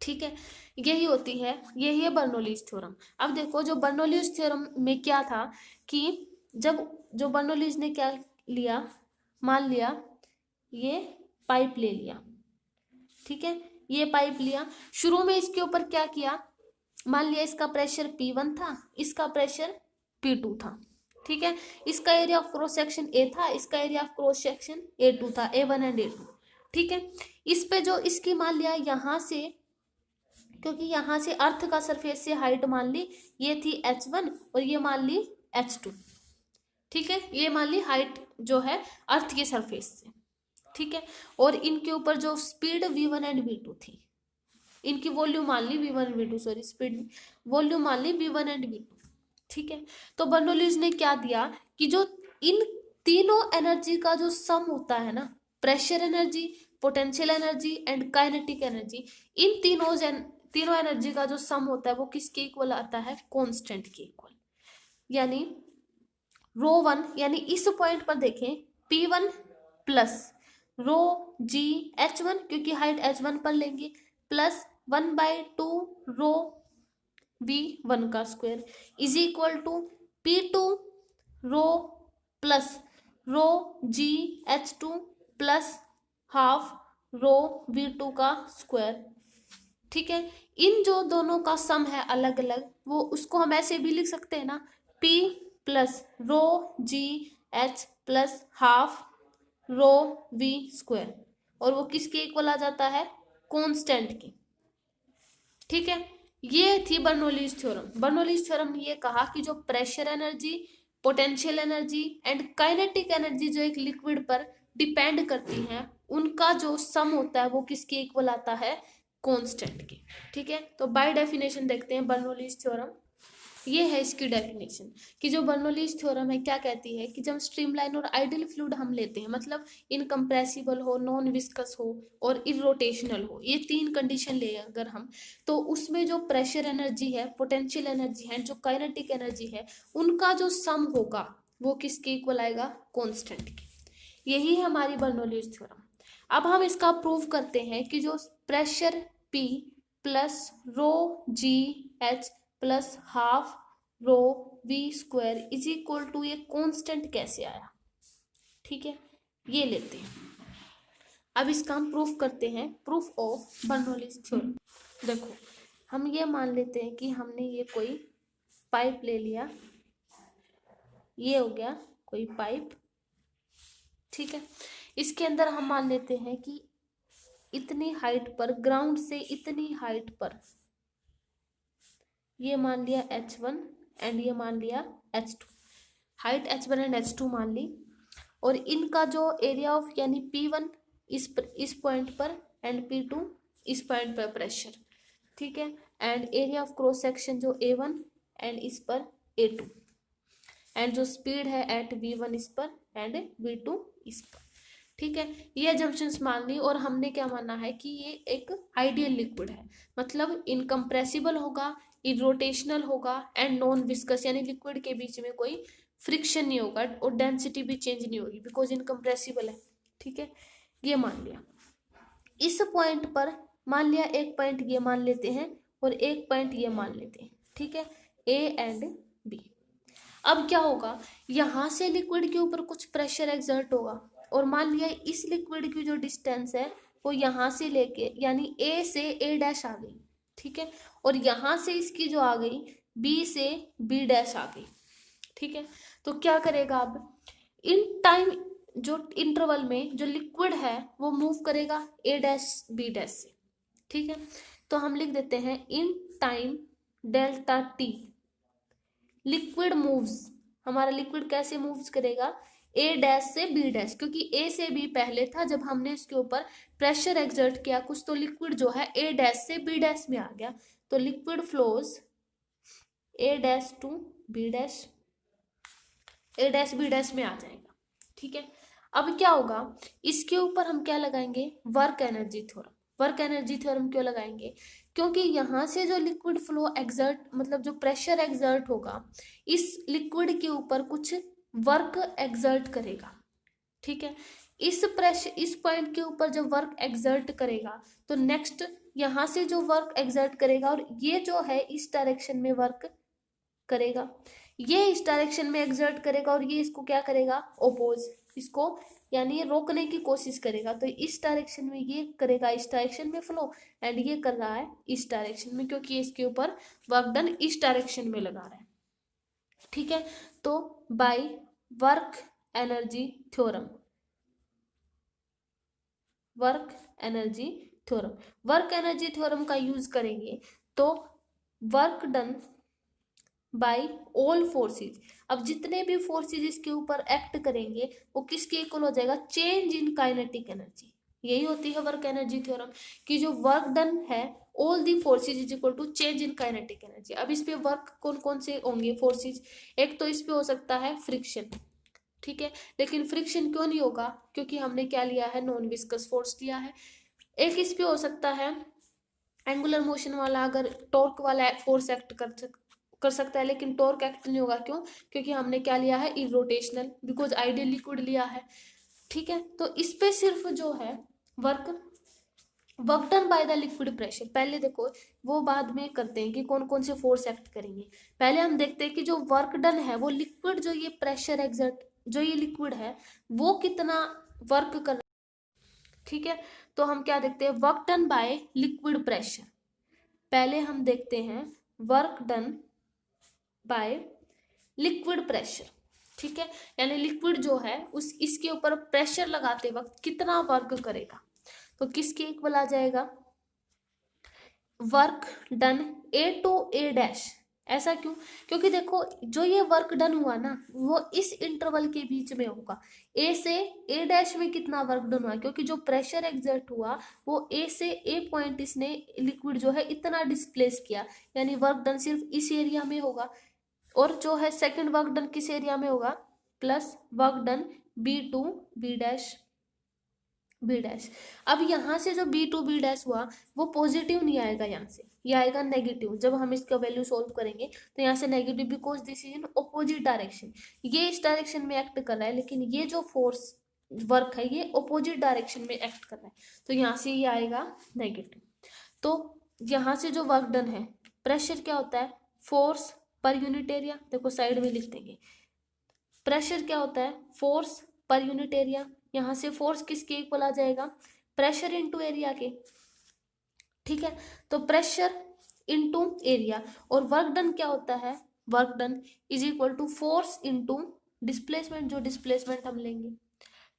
ठीक है, यही होती है, यही है बर्नौलीज थ्योरम। अब देखो जो बर्नौलीज थ्योरम में क्या था कि जब जो बर्नौलीज ने क्या लिया, मान लिया ये पाइप ले लिया, ठीक है, ये पाइप लिया, शुरू में इसके ऊपर क्या किया, मान लिया इसका प्रेशर P1 था, इसका प्रेशर P2 था। ठीक है। इसका area of cross section A था, इसका area of cross section A2 था, A1 एंड A2। ठीक है। इस पे जो इसकी मान लिया यहाँ से, क्योंकि यहाँ से अर्थ का सरफेस से हाइट मान ली ये थी H1 और ये मान ली H2। ठीक है, ये मान ली हाइट जो है अर्थ के सरफेस से। ठीक है, और इनके ऊपर जो स्पीड V1 एंड V2 थी, इनकी वॉल्यूम मान ली V1 and V2, sorry speed volume मान ली V1 एंड V2। ठीक है, तो बर्नौलीज ने क्या दिया कि जो इन तीनों एनर्जी का जो सम होता है ना, pressure energy, potential energy and kinetic energy, इन तीनों एनर्जी का जो सम होता है वो किसके इक्वल आता है? कांस्टेंट के इक्वल। यानी ρ1, यानी इस पॉइंट पर देखें P1 प्लस ρg(h1), क्योंकि हाइट h1 पर लेंगे, प्लस 1/2 ρv1 का square is equal to P2 rho plus ρg(h2) plus half ρv2 का स्क्वायर। ठीक है, इन जो दोनों का सम है अलग अलग, वो उसको हम ऐसे भी लिख सकते हैं ना, P plus ρgh plus half ρv square, और वो किसके इक्वल आ जाता है? कांस्टेंट की। ठीक है, ये थी बर्नौलीज थ्योरम। बर्नौलीज थ्योरम ने ये कहा कि जो pressure energy, potential energy and kinetic energy जो एक लिक्विड पर डिपेंड करती हैं, उनका जो सम होता है वो किसके इक्वल आता है? कांस्टेंट के। ठीक है, तो बाय डेफिनेशन देखते हैं बर्नौलीज थ्योरम। ये है इसकी डेफिनेशन कि जो बर्नौलीज थ्योरम है क्या कहती है कि जब स्ट्रीमलाइन और आइडियल फ्लूइड हम लेते हैं, मतलब इनकम्प्रेसिबल हो, नॉन विस्कस हो और इरोटेशनल हो, ये तीन कंडीशन ले अगर हम, तो उसमें जो प्रेशर एनर्जी है, पोटेंशियल एनर्जी है, जो काइनेटिक एनर्जी है, उनका जो सम होगा वो किसके इक्वल आएगा? कांस्टेंट के। यही है हमारी बर्नौलीज थ्योरम। अब हम इसका प्रूव करते हैं कि जो pressure P plus ρgh plus half ρv square is equal to ये कांस्टेंट कैसे आया। ठीक है, ये लेते हैं। अब इसका हम प्रूफ करते हैं, प्रूफ ऑफ बर्नौलीज थ्योरम। देखो, हम ये मान लेते हैं कि हमने ये कोई पाइप ले लिया, ये हो गया कोई पाइप। ठीक है, इसके अंदर हम मान लेते हैं कि इतनी हाइट पर, ग्राउंड से इतनी हाइट पर, ये मान लिया H1 एंड ये मान लिया H2, height H1 and H2 मान ली, और इनका जो एरिया ऑफ यानी P1 इस पॉइंट पर एंड P2 इस पॉइंट पर प्रेशर। ठीक है, and area of cross section जो A1 एंड इस पर A2, एंड जो स्पीड है एट V1 इस पर एंड V2 इस पर। ठीक है, ये अजम्पशंस मान ली, और हमने क्या माना है कि ये एक आइडियल लिक्विड है, मतलब इनकम्प्रेसिबल होगा, इरोटेशनल होगा एंड नॉन विस्कस, यानी लिक्विड के बीच में कोई फ्रिक्शन नहीं होगा और डेंसिटी भी चेंज नहीं होगी बिकॉज इनकम्प्रेसिबल है। ठीक है, ये मान लिया। इस पॉइंट पर मान लिया एक पॉइंट ये मान लेते हैं और एक पॉइंट ये मान लेते हैं। ठीक है, A एंड B। अब क्या होगा, यहाँ से लिक्विड के ऊपर कुछ प्रेशर एक्सर्ट होगा, और मान लिया इस लिक्विड की जो डिस्टेंस है वो यहाँ से लेके यानी A से A' आ गई। ठीक है, और यहाँ से इसकी जो आ गई B से B' आ गई। ठीक है, तो क्या करेगा, अब इन टाइम जो इंटरवल में जो लिक्विड है वो मूव करेगा A' B' से। ठीक है, तो हम लिख देते हैं in time delta T liquid moves. हमारा लिक्विड कैसे मूव्स करेगा? A' से B', क्योंकि A से B पहले था, जब हमने इसके ऊपर प्रेशर एक्सर्ट किया कुछ, तो लिक्विड जो है A' से B' में आ गया, तो liquid flows A' to B', A' B' में आ जाएगा। ठीक है, अब क्या होगा, इसके ऊपर हम क्या लगाएंगे? Work energy theorem. Work energy theorem क्यों लगाएंगे? क्योंकि यहाँ से जो लिक्विड फ्लो एक्सर्ट, मतलब जो प्रेशर एक्सर्ट होगा, इस लिक्विड के ऊपर कुछ वर्क एक्सर्ट करेगा। ठीक है, इस पॉइंट के ऊपर जब वर्क एक्सर्ट करेगा तो नेक्स्ट यहाँ से जो वर्क एक्सर्ट करेगा, और ये जो है इस डायरेक्शन में वर्क करेगा, ये इस डायरेक्शन में एक्सर्ट करेगा, और ये इसको क्या करेगा? ओपोज, इसको यानी ये रोकने की कोशिश करेगा। तो इस डायरेक्शन में ये करेगा इस डायरेक्शन में फ्लो, एंड ये कर रहा है इस डायरेक्शन में, क्योंकि इसके ऊपर वर्क डन इस डायरेक्शन में लगा रहा है। ठीक है, तो by work energy theorem, work energy theorem, work energy theorem का यूज करेंगे तो work done bye all forces, अब जितने भी फोर्सेस इसके ऊपर एक्ट करेंगे वो किसके इक्वल हो जाएगा, चेंज इन काइनेटिक एनर्जी। यही होती है वर्क एनर्जी थ्योरम कि जो वर्क डन है all the forces is equal to change in kinetic energy. अब इस पे वर्क कौन कौन से होंगे फोर्सेज, एक तो इस पे हो सकता है फ्रिक्शन, ठीक है, लेकिन फ्रिक्शन क्यों नहीं होगा, क्योंकि हमने क्या लिया है, नॉन विस्कस फोर्स लिया है। एक इस पे हो सकता है एंगुलर मोशन वाला, अगर टॉर्क वाला फोर्स एक्ट कर सकता है, लेकिन टॉर्क एक्ट नहीं होगा, क्यों, क्योंकि हमने क्या लिया है, इरोटेशनल, बिकॉज आइडियल लिक्विड लिया है। ठीक है, तो इस पे सिर्फ जो है work work done by the liquid pressure, पहले देखो वो बाद में करते हैं कि कौन कौन से फोर्स एक्ट करेंगे, पहले हम देखते हैं कि जो वर्क डन है वो लिक्विड, जो ये प्रेशर एग्जर्ट, जो ये लिक्विड है वो कितना वर्क कर, ठीक है, तो हम क्या देखते हैं, work done by liquid pressure, पहले हम देखते हैं work done by liquid pressure, ठीक है, यानी लिक्विड जो है उस इसके ऊपर प्रेशर लगाते वक्त कितना वर्क करेगा, तो किसके इक्वल आ जाएगा, work done A to A dash. ऐसा क्यों, क्योंकि देखो जो ये वर्क डन हुआ ना वो इस इंटरवल के बीच में होगा, ए से ए डैश में कितना वर्क डन हुआ, क्योंकि जो प्रेशर एग्जर्ट हुआ वो ए से ए पॉइंट इसने लिक्विड जो है इतना डिस्प्लेस किया, यानी वर्क डन सिर्फ इस एरिया में होगा, और जो है सेकंड वर्क डन किस एरिया में होगा, plus work done B to B dash B dash. अब यहाँ से जो बी टू बी डैश हुआ वो पॉजिटिव नहीं आएगा, यहाँ से ये आएगा नेगेटिव, जब हम इसका वैल्यू सोल्व करेंगे तो यहाँ से negative, because this is in opposite direction, ये इस डायरेक्शन में एक्ट कर रहा है, लेकिन ये जो फोर्स वर्क है ये ऑपोजिट डायरेक्शन में एक्ट कर रहा है, तो यहाँ से ये आएगा नेगेटिव। तो यहाँ से जो वर्क डन है, प्रेशर क्या होता है, फोर्स पर यूनिट एरिया, देखो साइड में लिख देंगे, प्रेशर क्या होता है, फोर्स पर यूनिट एरिया, यहाँ से फोर्स किसके इक्वल आ जाएगा, प्रेशर इनटू एरिया के, ठीक है, तो प्रेशर इनटू एरिया, और वर्क डन क्या होता है, work done is equal to force into displacement, जो डिस्प्लेसमेंट हम लेंगे,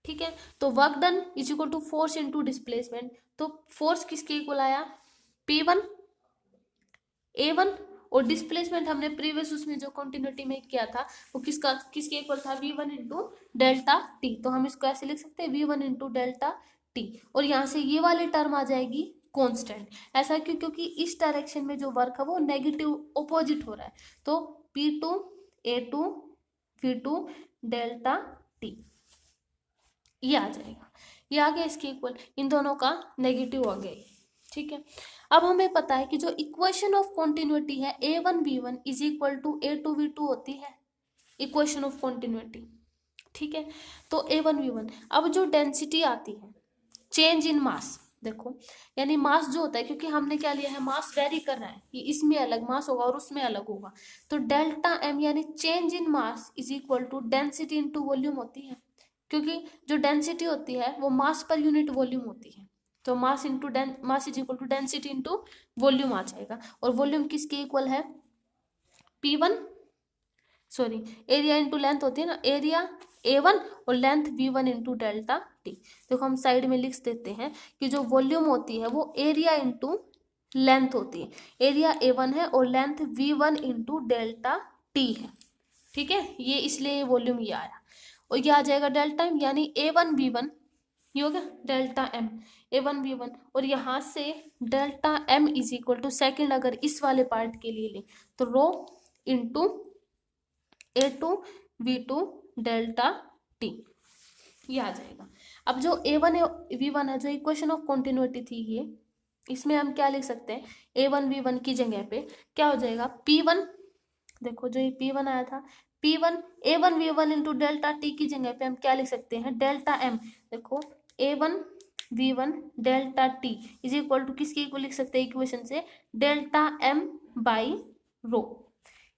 ठीक है, तो work done is equal to force into displacement, तो फोर्स किसके इक्वल आया, P1 A1, और डिस्प्लेसमेंट हमने प्रीवियस उसमें जो कंटिन्यूटी में किया था वो किसके इक्वल था, V1 इंटू डेल्टा टी, तो हम इसको ऐसे लिख सकते हैं V1 इंटू डेल्टा टी, और यहाँ से ये वाली टर्म आ जाएगी कांस्टेंट। ऐसा क्यों, क्योंकि इस डायरेक्शन में जो वर्क है वो नेगेटिव ऑपोजिट हो रहा है, तो P2 A2 V2 delta T, ये आ जाएगा, ये आ गया इसके इक्वल, इन दोनों का नेगेटिव आ गया, ठीक है। अब हमें पता है कि जो इक्वेशन ऑफ कॉन्टिन्यूटी है A1V1 is equal to A2V2 होती है, इक्वेशन ऑफ कॉन्टिन्यूटी, ठीक है, तो A1V1, अब जो डेंसिटी आती है, चेंज इन मास, देखो यानी मास जो होता है, क्योंकि हमने क्या लिया है, मास वेरी कर रहा है, ये इसमें अलग मास होगा और उसमें अलग होगा, तो डेल्टा एम यानी change in mass is equal to density into volume होती है, क्योंकि जो डेंसिटी होती है वो मास पर यूनिट वॉल्यूम होती है, तो mass into mass is equal to density into volume आ जाएगा, और वॉल्यूम किसके इक्वल है, P1, sorry area into length होती है ना, एरिया A1 और length V1 into delta T, देखो हम साइड में लिख देते हैं कि जो वॉल्यूम होती है वो एरिया इंटू लेंथ होती है, एरिया A1 है और length V1 into delta T है, ठीक है, ये इसलिए वॉल्यूम ये आया, और ये आ जाएगा डेल्टा एम, यानी A1V1 ये हो गया डेल्टा एम, A1V1, और यहाँ से delta M is equal to second, अगर इस वाले पार्ट के लिए लें तो rho into A2V2 delta T, ये आ जाएगा। अब जो A1V1 है, जो इक्वेशन ऑफ कॉन्टिन्यूटी थी ये, इसमें हम क्या लिख सकते हैं, A1V1 की जगह पे क्या हो जाएगा, P1, देखो जो ये P1 आया था, P1 A1V1 into delta T की जगह पे हम क्या लिख सकते हैं, डेल्टा एम, देखो A1V1 delta T is equal to किसके इक्वल लिख सकते हैं इक्वेशन से, डेल्टा एम बाई रो,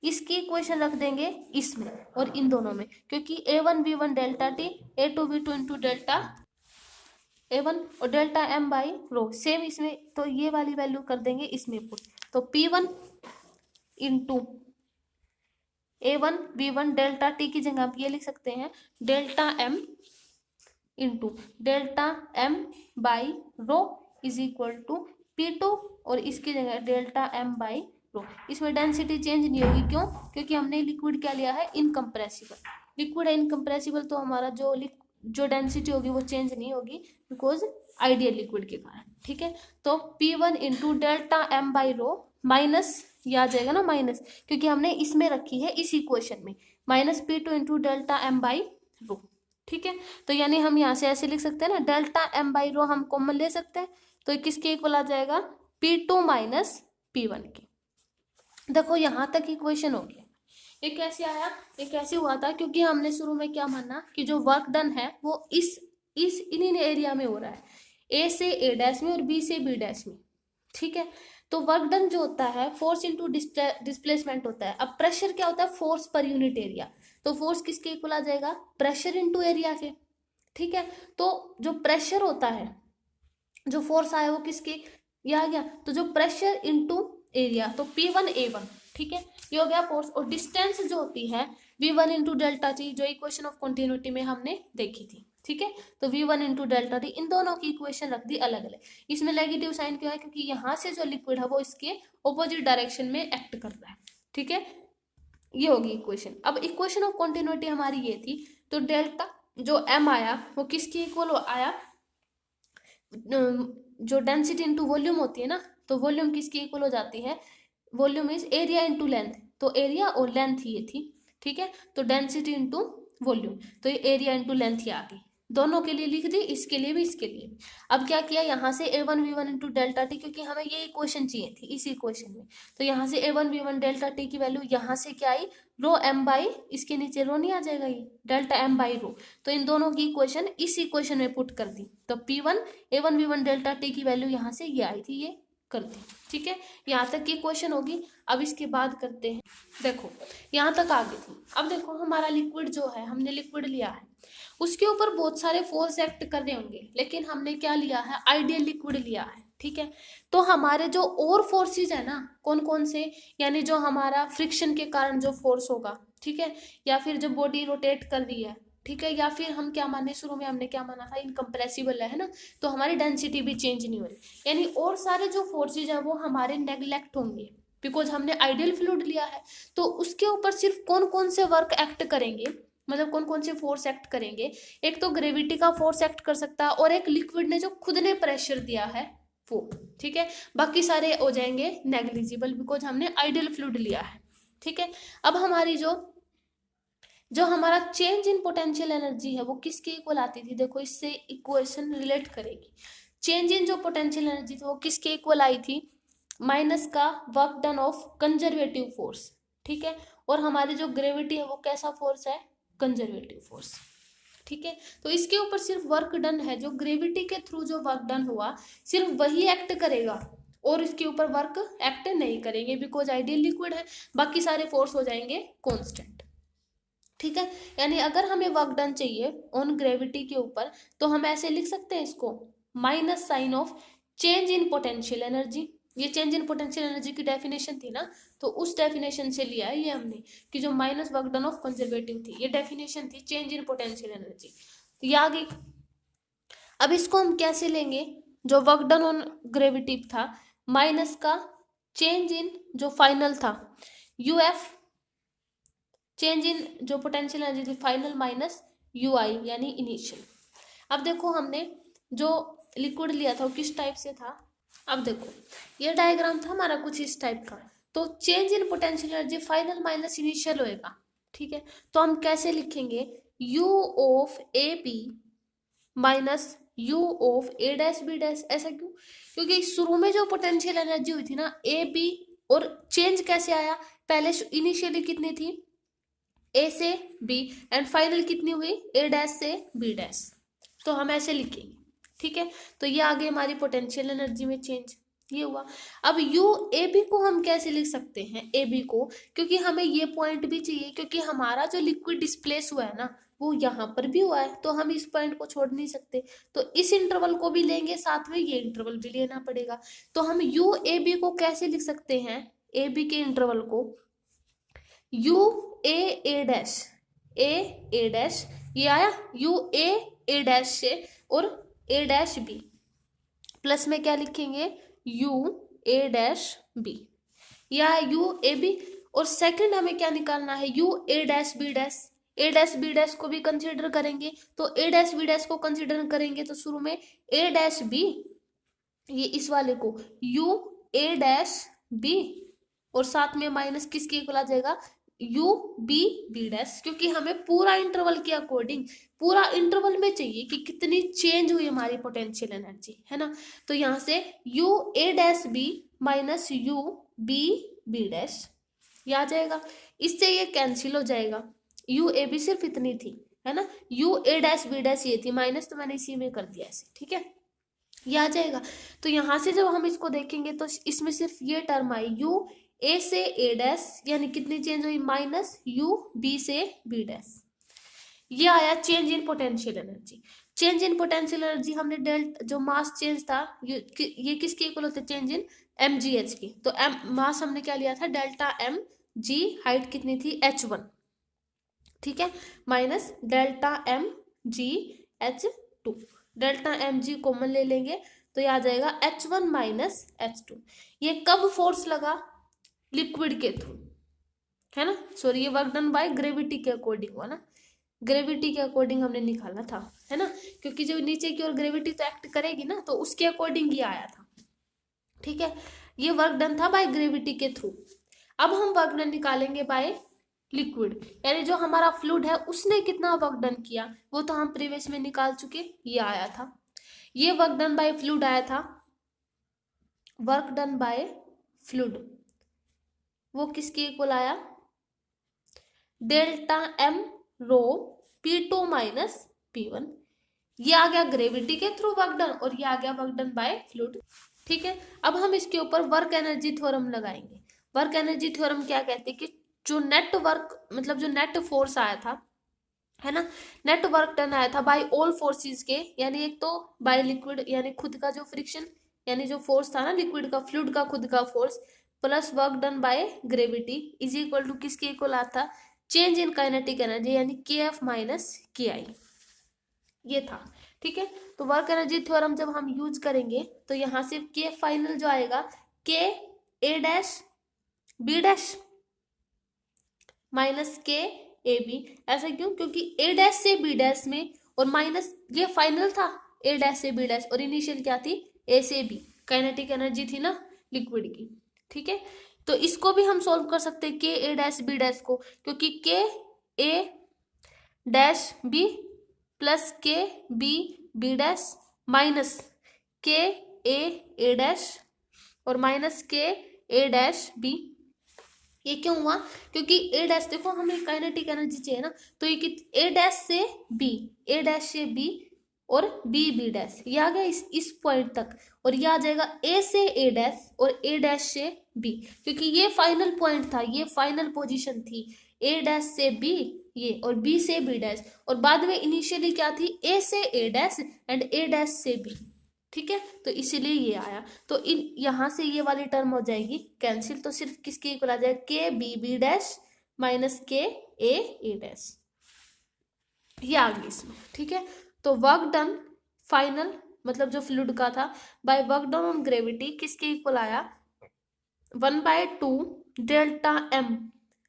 इसकी इक्वेशन रख देंगे इसमें और इन दोनों में, क्योंकि A1V1 delta T A2V2 into delta A1 और delta M by rho same इसमें, तो ये वाली वैल्यू कर देंगे इसमें पुट, तो P1 into A1 V1 delta T की जगह आप ये लिख सकते हैं delta m into delta m by rho is equal to P2 और इसकी जगह डेल्टा m बाई रो। इसमें डेंसिटी चेंज नहीं होगी, क्यों? क्योंकि हमने लिक्विड क्या लिया है, इनकम्प्रेसिबल। लिक्विड है इनकम्प्रेसिबल, तो हमारा जो डेंसिटी होगी वो चेंज नहीं होगी बिकॉज आइडियल लिक्विड के कारण। ठीक है, तो P1 into delta m by rho minus, ये आ जाएगा ना माइनस, क्योंकि हमने इसमें रखी है इस इक्वेशन में, minus P2 into delta m by रो। ठीक है, तो यानी हम यहाँ से ऐसे लिख सकते हैं ना, डेल्टा m बाई रो हम कॉमन ले सकते हैं, तो ये किसके इक्वल आ जाएगा, P2 माइनस P1 के। देखो यहाँ तक इक्वेशन हो गया। ये कैसे आया, ये कैसे हुआ था, क्योंकि हमने शुरू में क्या माना कि जो वर्क डन है वो इस इन एरिया में हो रहा है, ए से ए डैश में और बी से बी डैश में। ठीक है, तो वर्क डन जो होता है फोर्स इनटू डिस्प्लेसमेंट होता है। अब प्रेशर क्या होता है, फोर्स पर यूनिट एरिया, तो फोर्स किसके इक्वल आ जाएगा, प्रेशर इनटू एरिया के। ठीक है, तो जो प्रेशर होता है, जो फोर्स आया वो किसके, ये आ गया, तो जो प्रेशर इनटू एरिया, तो P1 A1। ठीक है, ये हो गया फोर्स। और डिस्टेंस जो होती है V1 इंटू डेल्टा टी, जो इक्वेशन ऑफ कंटिन्यूटी में हमने देखी थी। ठीक है, तो V1 इंटू डेल्टा टी, इन दोनों की इक्वेशन रख दी अलग अलग। इसमें नेगेटिव साइन क्यों है, क्योंकि यहाँ से जो लिक्विड है वो इसके ऑपोजिट डायरेक्शन में एक्ट कर रहा है। ठीक है, ये होगी इक्वेशन। अब इक्वेशन ऑफ कंटिन्यूटी हमारी ये थी, तो डेल्टा जो m आया वो किसकी इक्वल आया, जो डेंसिटी इंटू वॉल्यूम होती है ना, तो वॉल्यूम किसकी इक्वल हो जाती है, volume is area into length, तो एरिया और लेंथ ये थी। ठीक है, तो डेंसिटी इंटू वॉल्यूम, तो ये एरिया इंटू लेंथ ही आ गई। दोनों के लिए लिख दी, इसके लिए भी इसके लिए भी। अब क्या किया, यहाँ से A1 V1 into delta T, क्योंकि हमें ये इक्वेशन चाहिए थी इस इक्वेशन में, तो यहाँ से A1 V1 डेल्टा टी की वैल्यू यहाँ से क्या आई, रो m बाई, इसके नीचे रो नहीं आ जाएगा, ये डेल्टा m बाई रो, तो इन दोनों की इक्वेशन इस इक्वेशन में पुट कर दी, तो P1 A1 V1 delta T की वैल्यू यहाँ से ये आई थी, ये कर दी। ठीक है, यहाँ तक की क्वेश्चन होगी। अब इसके बाद करते हैं, देखो यहाँ तक आ गई थी। अब देखो हमारा लिक्विड जो है, हमने लिक्विड लिया है, उसके ऊपर बहुत सारे फोर्स एक्ट कर रहे होंगे, लेकिन हमने क्या लिया है, आइडियल लिक्विड लिया है। ठीक है, तो हमारे जो और फोर्सेज है ना, कौन कौन से, यानी जो हमारा फ्रिक्शन के कारण जो फोर्स होगा, ठीक है, या फिर जो बॉडी रोटेट कर रही है, ठीक है, या फिर हम क्या माने, शुरू में हमने क्या माना था, इनकम्प्रेसिबल है ना, तो हमारी डेंसिटी भी चेंज नहीं हो रही, यानी और सारे जो फोर्सेज है वो हमारे नेग्लेक्ट होंगे, बिकॉज हमने आइडियल फ्लूइड लिया है। तो उसके ऊपर सिर्फ कौन कौन से वर्क एक्ट करेंगे, मतलब कौन कौन से फोर्स एक्ट करेंगे, एक तो ग्रेविटी का फोर्स एक्ट कर सकता है, और एक लिक्विड ने जो खुद ने प्रेशर दिया है वो। ठीक है, बाकी सारे हो जाएंगे नेग्लिजिबल, बिकॉज हमने आइडियल फ्लूइड लिया है। ठीक है, अब हमारी जो हमारा चेंज इन पोटेंशियल एनर्जी है वो किसके इक्वल आती थी, देखो इससे इक्वेशन रिलेट करेगी। चेंज इन जो पोटेंशियल एनर्जी थी वो किसके इक्वल आई थी, माइनस का work done of conservative force. ठीक है, और हमारी जो ग्रेविटी है वो कैसा फोर्स है, कंजर्वेटिव फोर्स। ठीक है, तो इसके ऊपर सिर्फ वर्क डन है, जो ग्रेविटी के थ्रू जो वर्क डन हुआ सिर्फ वही एक्ट करेगा, और इसके ऊपर वर्क एक्ट नहीं करेंगे, बिकॉज आइडियल लिक्विड है, बाकी सारे फोर्स हो जाएंगे कांस्टेंट। ठीक है, यानी अगर हमें वर्क डन चाहिए ऑन ग्रेविटी के ऊपर, तो हम ऐसे लिख सकते हैं इसको, minus sign of change in potential energy. ये चेंज इन पोटेंशियल एनर्जी की डेफिनेशन थी ना, तो उस डेफिनेशन से लिया है ये हमने, कि जो minus work done of conservative थी, ये डेफिनेशन थी चेंज इन पोटेंशियल एनर्जी, तो ये आ गई। अब इसको हम कैसे लेंगे, जो वर्क डन ऑन ग्रेविटी था माइनस का चेंज इन जो फाइनल था UF, चेंज इन जो पोटेंशियल एनर्जी थी फाइनल माइनस UI यानी इनिशियल। अब देखो हमने जो लिक्विड लिया था वो किस टाइप से था, अब देखो ये डायग्राम था हमारा कुछ इस टाइप का, तो change in potential energy final minus initial होएगा। ठीक है, तो हम कैसे लिखेंगे, U of AB minus U of A dash B dash, ऐसा क्यों, क्योंकि शुरू में जो पोटेंशियल एनर्जी हुई थी ना AB, और चेंज कैसे आया, पहले इनिशियली कितनी थी A से B, एंड फाइनल कितनी हुई A डैश से B डैश, तो हम ऐसे लिखेंगे। ठीक है, तो ये आगे हमारी पोटेंशियल एनर्जी में चेंज ये हुआ। अब AB को हम कैसे लिख सकते हैं, AB को, क्योंकि हमें ये पॉइंट भी चाहिए, क्योंकि हमारा जो लिक्विड डिस्प्लेस हुआ है ना वो यहाँ पर भी हुआ है, तो हम इस पॉइंट को छोड़ नहीं सकते, तो इस इंटरवल को भी लेंगे, साथ में ये इंटरवल भी लेना पड़ेगा। तो हम AB को कैसे लिख सकते हैं, AB के इंटरवल को you A dash, A dash, ये आया यू ए डैश से, और ए डैश बी, प्लस में क्या लिखेंगे यू ए डैश बी, या यू ए बी। और सेकंड हमें क्या निकालना है, U A dash B dash, A dash B dash को भी कंसीडर करेंगे, तो ए डैश बी डैश को कंसीडर करेंगे तो शुरू में ए डैश बी, ये इस वाले को यू ए डैश बी, और साथ में माइनस किसके इक्वल आ जाएगा यू बी बी डैश, क्योंकि हमें पूरा इंटरवल के अकॉर्डिंग, पूरा इंटरवल में चाहिए कि कितनी चेंज हुई हमारी पोटेंशियल एनर्जी, है ना। तो यहाँ से U A dash B minus U B B dash, ये आ जाएगा। इससे ये कैंसिल हो जाएगा, यू ए बी सिर्फ इतनी थी, है ना, U A dash B dash ये थी, माइनस तो मैंने इसी में कर दिया ऐसे, ठीक है, ये आ जाएगा। तो यहाँ से जब हम इसको देखेंगे तो इसमें सिर्फ ये टर्म आई यू ए से ए डैश, यानी कितनी चेंज हुई माइनस यू बी से बी डैश, ये आया change in potential energy. Change in potential energy हमने डेल्ट जो मास चेंज था ये किसके इक्वल होते हैं, change in M G H की, तो एम मास हमने क्या लिया था डेल्टा एम जी, हाइट कितनी थी h1, ठीक है, minus delta M G h2, delta M G common ले लेंगे तो ये आ जाएगा h1 माइनस h2। ये कब फोर्स लगा, लिक्विड के थ्रू, है ना, सॉरी ये वर्क डन बाय ग्रेविटी के अकॉर्डिंग हुआ ना, ग्रेविटी के अकॉर्डिंग हमने निकाला था, है ना, क्योंकि जो नीचे की ओर ग्रेविटी तो एक्ट करेगी ना, तो उसके अकॉर्डिंग ये आया था, ठीक है, ये वर्क डन था बाय ग्रेविटी के थ्रू। अब हम वर्क डन निकालेंगे बाय लिक्विड, यानी जो हमारा फ्लूइड है उसने कितना वर्क डन किया, वो तो हम प्रीवियस में निकाल चुके, ये आया था, ये वर्क डन बाय फ्लूइड आया था, वर्क डन बाय फ्लूइड वो किसके इक्वल आया, डेल्टा एम रो P2 माइनस P1, ये आ गया ग्रेविटी के थ्रू वर्क डन, और ये आ गया वर्क डन बाय फ्लूइड, ठीक है। अब हम इसके ऊपर वर्क एनर्जी थ्योरम लगाएंगे। वर्क एनर्जी थ्योरम क्या कहते हैं कि जो नेट वर्क मतलब जो नेट फोर्स आया था, है ना, नेट वर्क डन आया था बाय ऑल फोर्सेस के, यानी एक तो बाय लिक्विड यानी खुद का जो फ्रिक्शन यानी जो फोर्स था ना लिक्विड का, फ्लूइड का खुद का force, plus work done by gravity is equal to किसके इक्वल आता, चेंज इन काइनेटिक एनर्जी यानी के एफ माइनस के आई, ये था, ठीक है। तो वर्क एनर्जी थ्योरम जब हम यूज करेंगे तो यहाँ से के फाइनल जो आएगा के ए डैश बी डैश माइनस के ए बी, ऐसा क्यों, क्योंकि ए डैश से बी डैश में, और माइनस ये फाइनल था ए डैश से बी डैश, और इनिशियल क्या थी ए से बी, काइनेटिक एनर्जी थी ना लिक्विड की, ठीक है। तो इसको भी हम सॉल्व कर सकते हैं के ए डैश बी डैश को, क्योंकि के ए डैश बी प्लस के बी बी डैश माइनस के ए डैश और माइनस के ए डैश बी, ये क्यों हुआ, क्योंकि ए डैश देखो हमें काइनेटिक एनर्जी चाहिए ना, तो ये ए डैश से बी, ए डैश से बी और बी बी डैश, ये आ गया इस पॉइंट तक, और ये आ जाएगा ए से ए डैश और ए डैश से बी, क्योंकि ये फाइनल पॉइंट था, ये फाइनल पोजीशन थी, ए डैश से बी ये और बी से बी डैश, और बाद में इनिशियली क्या थी ए से ए डैश एंड ए डैश से बी, ठीक है, तो इसीलिए ये आया। तो इन यहाँ से ये वाली टर्म हो जाएगी कैंसिल, तो सिर्फ किसके इक्वल आ जाएगा के बी बी डैश माइनस के ए डैश, ये आ गई इसमें, ठीक है। तो वर्क डन फाइनल मतलब जो फ्लूइड का था by work done on gravity किसके इक्वल आया 1/2 डेल्टा एम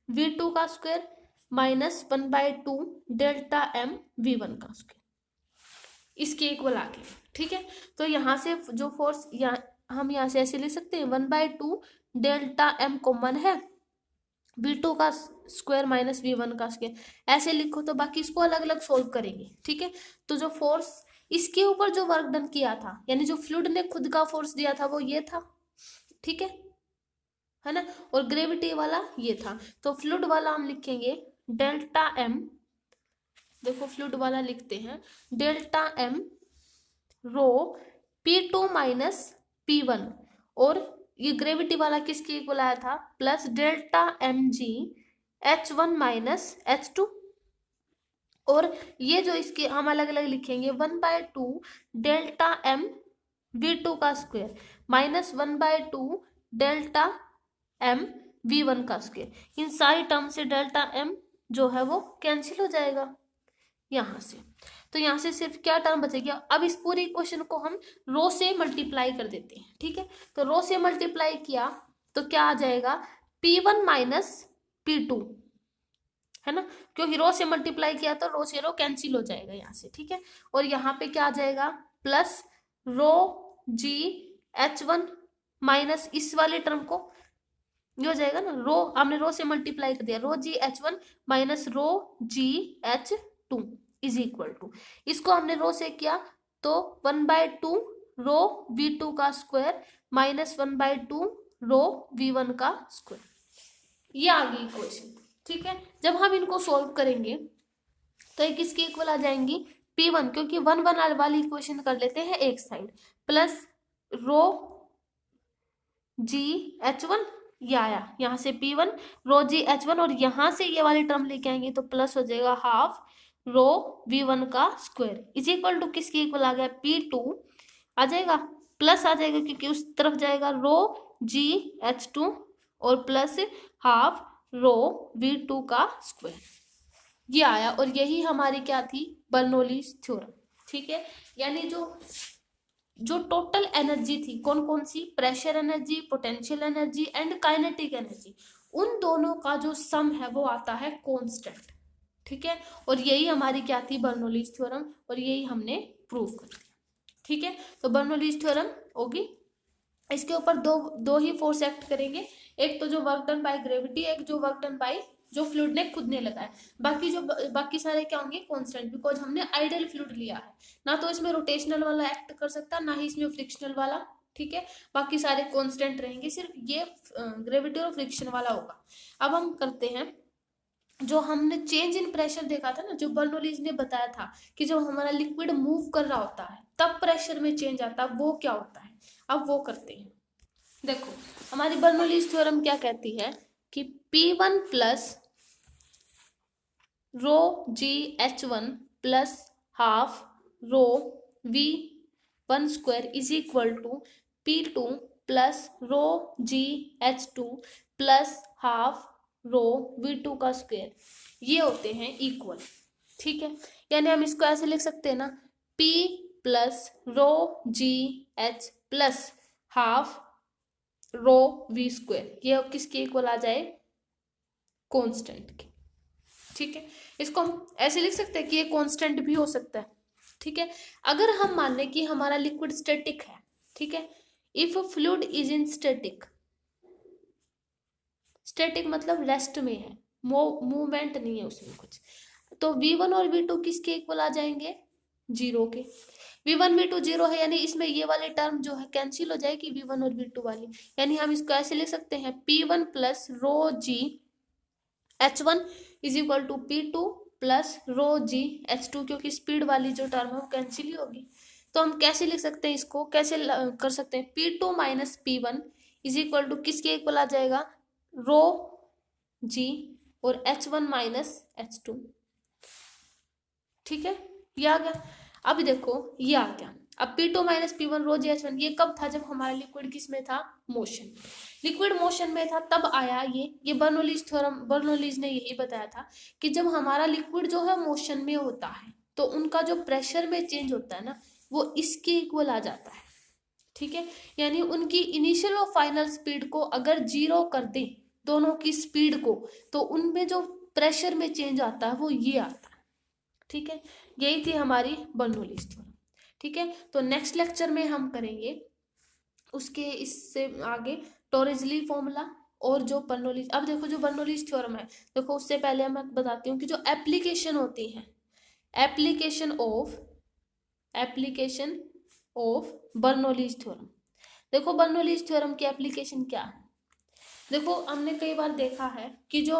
V2 का square minus 1/2 delta M V1 का स्क्वायर, इसके इक्वल आ गए, ठीक है। तो यहाँ से जो फोर्स हम यहाँ से ऐसे लिख सकते हैं 1/2 डेल्टा एम कॉमन है, V2 का स्क्वायर माइनस V1 का स्क्वायर, ऐसे लिखो, तो बाकी इसको अलग अलग सोल्व करेंगे, ठीक है। तो जो फोर्स इसके ऊपर जो वर्क डन किया था यानी जो फ्लूइड ने खुद का फोर्स दिया था वो ये था, ठीक है ना, और ग्रेविटी वाला ये था। तो फ्लूइड वाला हम लिखेंगे डेल्टा एम, देखो फ्लूइड वाला लिखते हैं डेल्टा एम रो P2 माइनस P1, और ये ग्रेविटी वाला किसके इक्वल आया था plus delta M G H1 minus H2, और ये जो इसके हम अलग अलग लिखेंगे 1/2 डेल्टा एम V2 का square minus 1/2 delta M v1 का स्क्वायर। इन सारी टर्म से डेल्टा m जो है वो कैंसिल हो जाएगा यहाँ से। तो यहाँ से सिर्फ क्या टर्म बचेगी। अब इस पूरे इक्वेशन को हम रो से मल्टीप्लाई कर देते हैं, ठीक है। तो रो से मल्टीप्लाई किया तो क्या आ जाएगा, p1 माइनस p2, है ना, क्योंकि रो से मल्टीप्लाई किया तो रो से रो कैंसिल हो जाएगा यहाँ से, ठीक है। और यहाँ पे क्या आ जाएगा, plus rho G h1 minus इस वाले टर्म को, ये हो जाएगा ना, रो हमने रो से मल्टीप्लाई कर दिया, rho G h1 minus rho G h2 is equal to, इसको हमने रो से किया तो 1/2 रो v2 का स्क्वायर माइनस 1/2 रो v1 का स्क्वायर, ये आ गई इक्वेशन, ठीक है। जब हम इनको सॉल्व करेंगे तो ये किसके इक्वल आ जाएंगी, p1, क्योंकि 1 वाली इक्वेशन कर लेते हैं एक side, plus rho G h1, ये आया यहाँ से p1 रो जी h1, और यहाँ से ये वाली टर्म लेके आएंगे तो प्लस हो जाएगा हाफ रो v1 का स्क्वायर इज इक्वल टू किसके इक्वल आ गया, p2 आ जाएगा, प्लस आ जाएगा क्योंकि उस तरफ जाएगा रो जी h2 और प्लस हाफ रो v2 का स्क्वायर, ये आया। और यही हमारी क्या थी, बर्नौलीज थ्योरम, ठीक है। यानी जो टोटल एनर्जी थी कौन कौन सी, pressure energy, potential energy and kinetic energy, उन दोनों का जो सम है वो आता है कांस्टेंट, ठीक है। और यही हमारी क्या थी, बर्नौलीज थ्योरम, और यही हमने प्रूव कर दिया, ठीक है। तो बर्नौलीज थ्योरम होगी, इसके ऊपर दो ही फोर्स एक्ट करेंगे, एक तो जो वर्क डन बाय ग्रेविटी, एक जो वर्क डन बाय जो फ्लूइड ने खुद ने लगाया, बाकी सारे क्या होंगे, कांस्टेंट, बिकॉज हमने आइडियल फ्लूइड लिया है, ना तो इसमें रोटेशनल वाला एक्ट कर सकता, ना ही इसमें फ्रिक्शनल वाला, ठीक है। बाकी सारे कांस्टेंट रहेंगे, सिर्फ ये ग्रेविटी और फ्रिक्शन वाला होगा। अब हम करते हैं, जो हमने चेंज इन प्रेशर देखा था ना, जो बर्नौलीज ने बताया था कि जब हमारा लिक्विड मूव कर रहा होता है तब प्रेशर में चेंज आता है, वो क्या होता है, अब वो करते हैं। देखो हमारी बर्नौलीज थ्योरम क्या कहती है कि P1 plus rho G h1 plus half rho v1 square is equal to P2 plus rho G h2 plus half rho v2 का स्क्वायर, ये होते हैं इक्वल, ठीक है। यानी हम इसको ऐसे लिख सकते हैं ना, P प्लस रो जी h प्लस हाफ रो v स्क्वायर, ये किसके इक्वल आ जाए, कांस्टेंट के, ठीक है। इसको हम ऐसे लिख सकते हैं कि ये कांस्टेंट भी हो सकता है, ठीक है। अगर हम मान लें कि हमारा लिक्विड स्टैटिक है, ठीक है, if fluid is in static, static मतलब रेस्ट में है, मूवमेंट नहीं है उसमें कुछ, तो v1 और v2 किसके इक्वल आ जाएंगे, जीरो के। v1 v2 जीरो है, यानी इसमें ये वाली टर्म जो है कैंसिल हो जाएगी v1 और v2 वाली, यानी हम इसको ऐसे लिख सकते हैं p1 plus rho G h1 is equal to p2 plus rho G h2, क्योंकि स्पीड वाली जो टर्म है वो कैंसिल ही होगी। तो हम कैसे लिख सकते हैं, इसको कैसे कर सकते हैं, p2 minus p1 is equal to किसके इक्वल आ जाएगा, रो जी और h1 माइनस h2, ठीक है, ये आ गया। अब देखो ये आ गया, अब P2 माइनस P1 रो जी h1, ये कब था, जब हमारा लिक्विड किस में था, मोशन, लिक्विड मोशन में था तब आया ये बर्नौलीज थ्योरम, बर्नौलीज ने यही बताया था कि जब हमारा लिक्विड जो है मोशन में होता है तो उनका जो प्रेशर में चेंज होता है ना, वो इसके इक्वल आ जाता है, ठीक है। यानी उनकी इनिशियल और फाइनल स्पीड को अगर जीरो कर दे, दोनों की स्पीड को, तो उनमें जो प्रेशर में चेंज आता है वो ये आता है, ठीक है। यही थी हमारी बर्नौलीज थ्योरम, ठीक है। तो नेक्स्ट लेक्चर में हम करेंगे उसके इससे आगे टोरिजली फॉर्मूला और जो बर्नौलीज, अब देखो जो बर्नौलीज थ्योरम है, देखो उससे पहले मैं बताती हूँ कि जो एप्लीकेशन होती है, एप्लीकेशन ऑफ बर्नौलीज थ्योरम। देखो बर्नौलीज थ्योरम की एप्लीकेशन क्या है, देखो हमने कई बार देखा है कि जो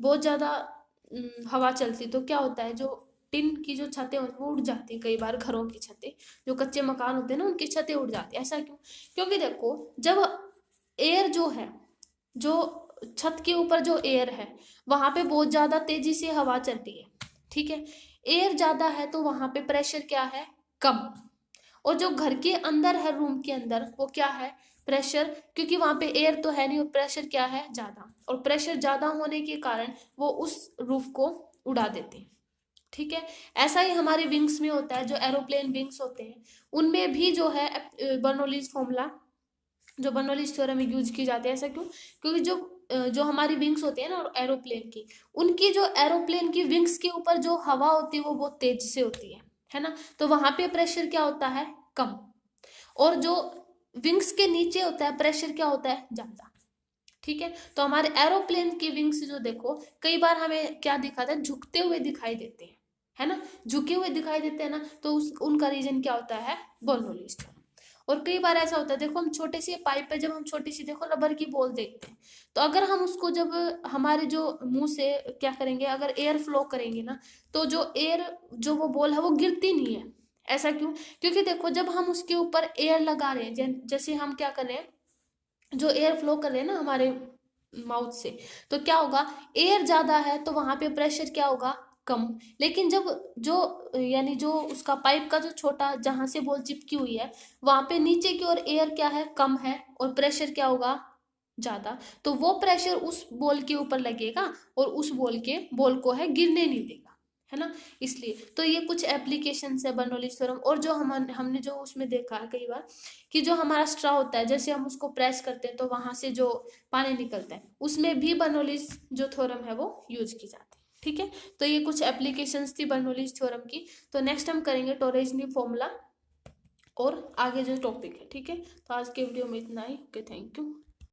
बहुत ज्यादा हवा चलती तो क्या होता है, जो टिन की जो छतें होती वो उड़ जाती है, कई बार घरों की छतें, जो कच्चे मकान होते हैं ना उनकी छतें उड़ जाती है, ऐसा क्यों, क्योंकि देखो जब एयर जो है, जो छत के ऊपर जो एयर है वहां पे बहुत ज्यादा तेजी से हवा चलती है, ठीक है, एयर ज्यादा है तो वहां पे प्रेशर क्या है, कम, और जो घर के अंदर है, रूम के अंदर, वो क्या है, प्रेशर, क्योंकि वहां पे एयर तो है नहीं और प्रेशर क्या है, ज्यादा, और प्रेशर ज्यादा होने के कारण वो उस रूफ को उड़ा देते हैं। ठीक है, ऐसा ही हमारे विंग्स में होता है, जो एरोप्लेन विंग्स होते हैं उनमें भी जो है बर्नौलीज फॉर्मूला, जो बर्नौलीज थ्योरम यूज की जाती है। ऐसा क्यों? क्योंकि जो हमारी विंग्स होती है ना एरोप्लेन की, उनकी जो एरोप्लेन की विंग्स के ऊपर जो हवा होती है वो बहुत तेज से होती है ना, तो वहां पे प्रेशर क्या होता है, कम, और जो विंग्स के नीचे होता है प्रेशर क्या होता है, ज्यादा। ठीक है, तो हमारे एरोप्लेन की विंग्स जो देखो कई बार हमें क्या दिखाता है, झुकते हुए दिखाई देते हैं, है ना, झुके हुए दिखाई देते हैं ना, तो उनका रीजन क्या होता है, बर्नौलीज थ्योरम। और कई बार ऐसा होता है, देखो हम छोटे से पाइप पे जब हम छोटी सी देखो रबर की बॉल देखते हैं, तो अगर हम उसको जब हमारे जो मुंह से क्या करेंगे, अगर एयर फ्लो करेंगे ना, तो जो एयर जो वो बॉल है वो गिरती नहीं है। ऐसा क्यों? क्योंकि देखो जब हम उसके ऊपर एयर लगा रहे हैं, जैसे हम क्या कर रहे हैं, जो एयर फ्लो कर रहे हैं ना हमारे माउथ से, तो क्या होगा, एयर ज्यादा है तो वहां पे प्रेशर क्या होगा, कम। लेकिन जब जो यानी जो उसका पाइप का जो छोटा जहां से बॉल चिपकी हुई है, वहां पे नीचे की ओर एयर क्या है, कम है, और प्रेशर क्या होगा, ज्यादा, तो वो प्रेशर उस बॉल के ऊपर लगेगा और उस बॉल को है गिरने नहीं देगा, है ना। इसलिए तो ये कुछ एप्लीकेशन है बर्नौलीज थ्योरम। और जो हमने जो उसमें देखा है कई बार कि जो हमारा स्ट्रॉ होता है, जैसे हम उसको प्रेस करते हैं तो वहां से जो पानी निकलता है, उसमें भी बर्नौलीज जो थ्योरम है वो यूज की जाती है। ठीक है, तो ये कुछ एप्लीकेशंस थी बर्नौलीज थ्योरम की। तो नेक्स्ट हम करेंगे टोरेजनी फॉर्मूला और आगे जो टॉपिक है। ठीक है, तो आज के वीडियो में इतना ही। Okay, thank you.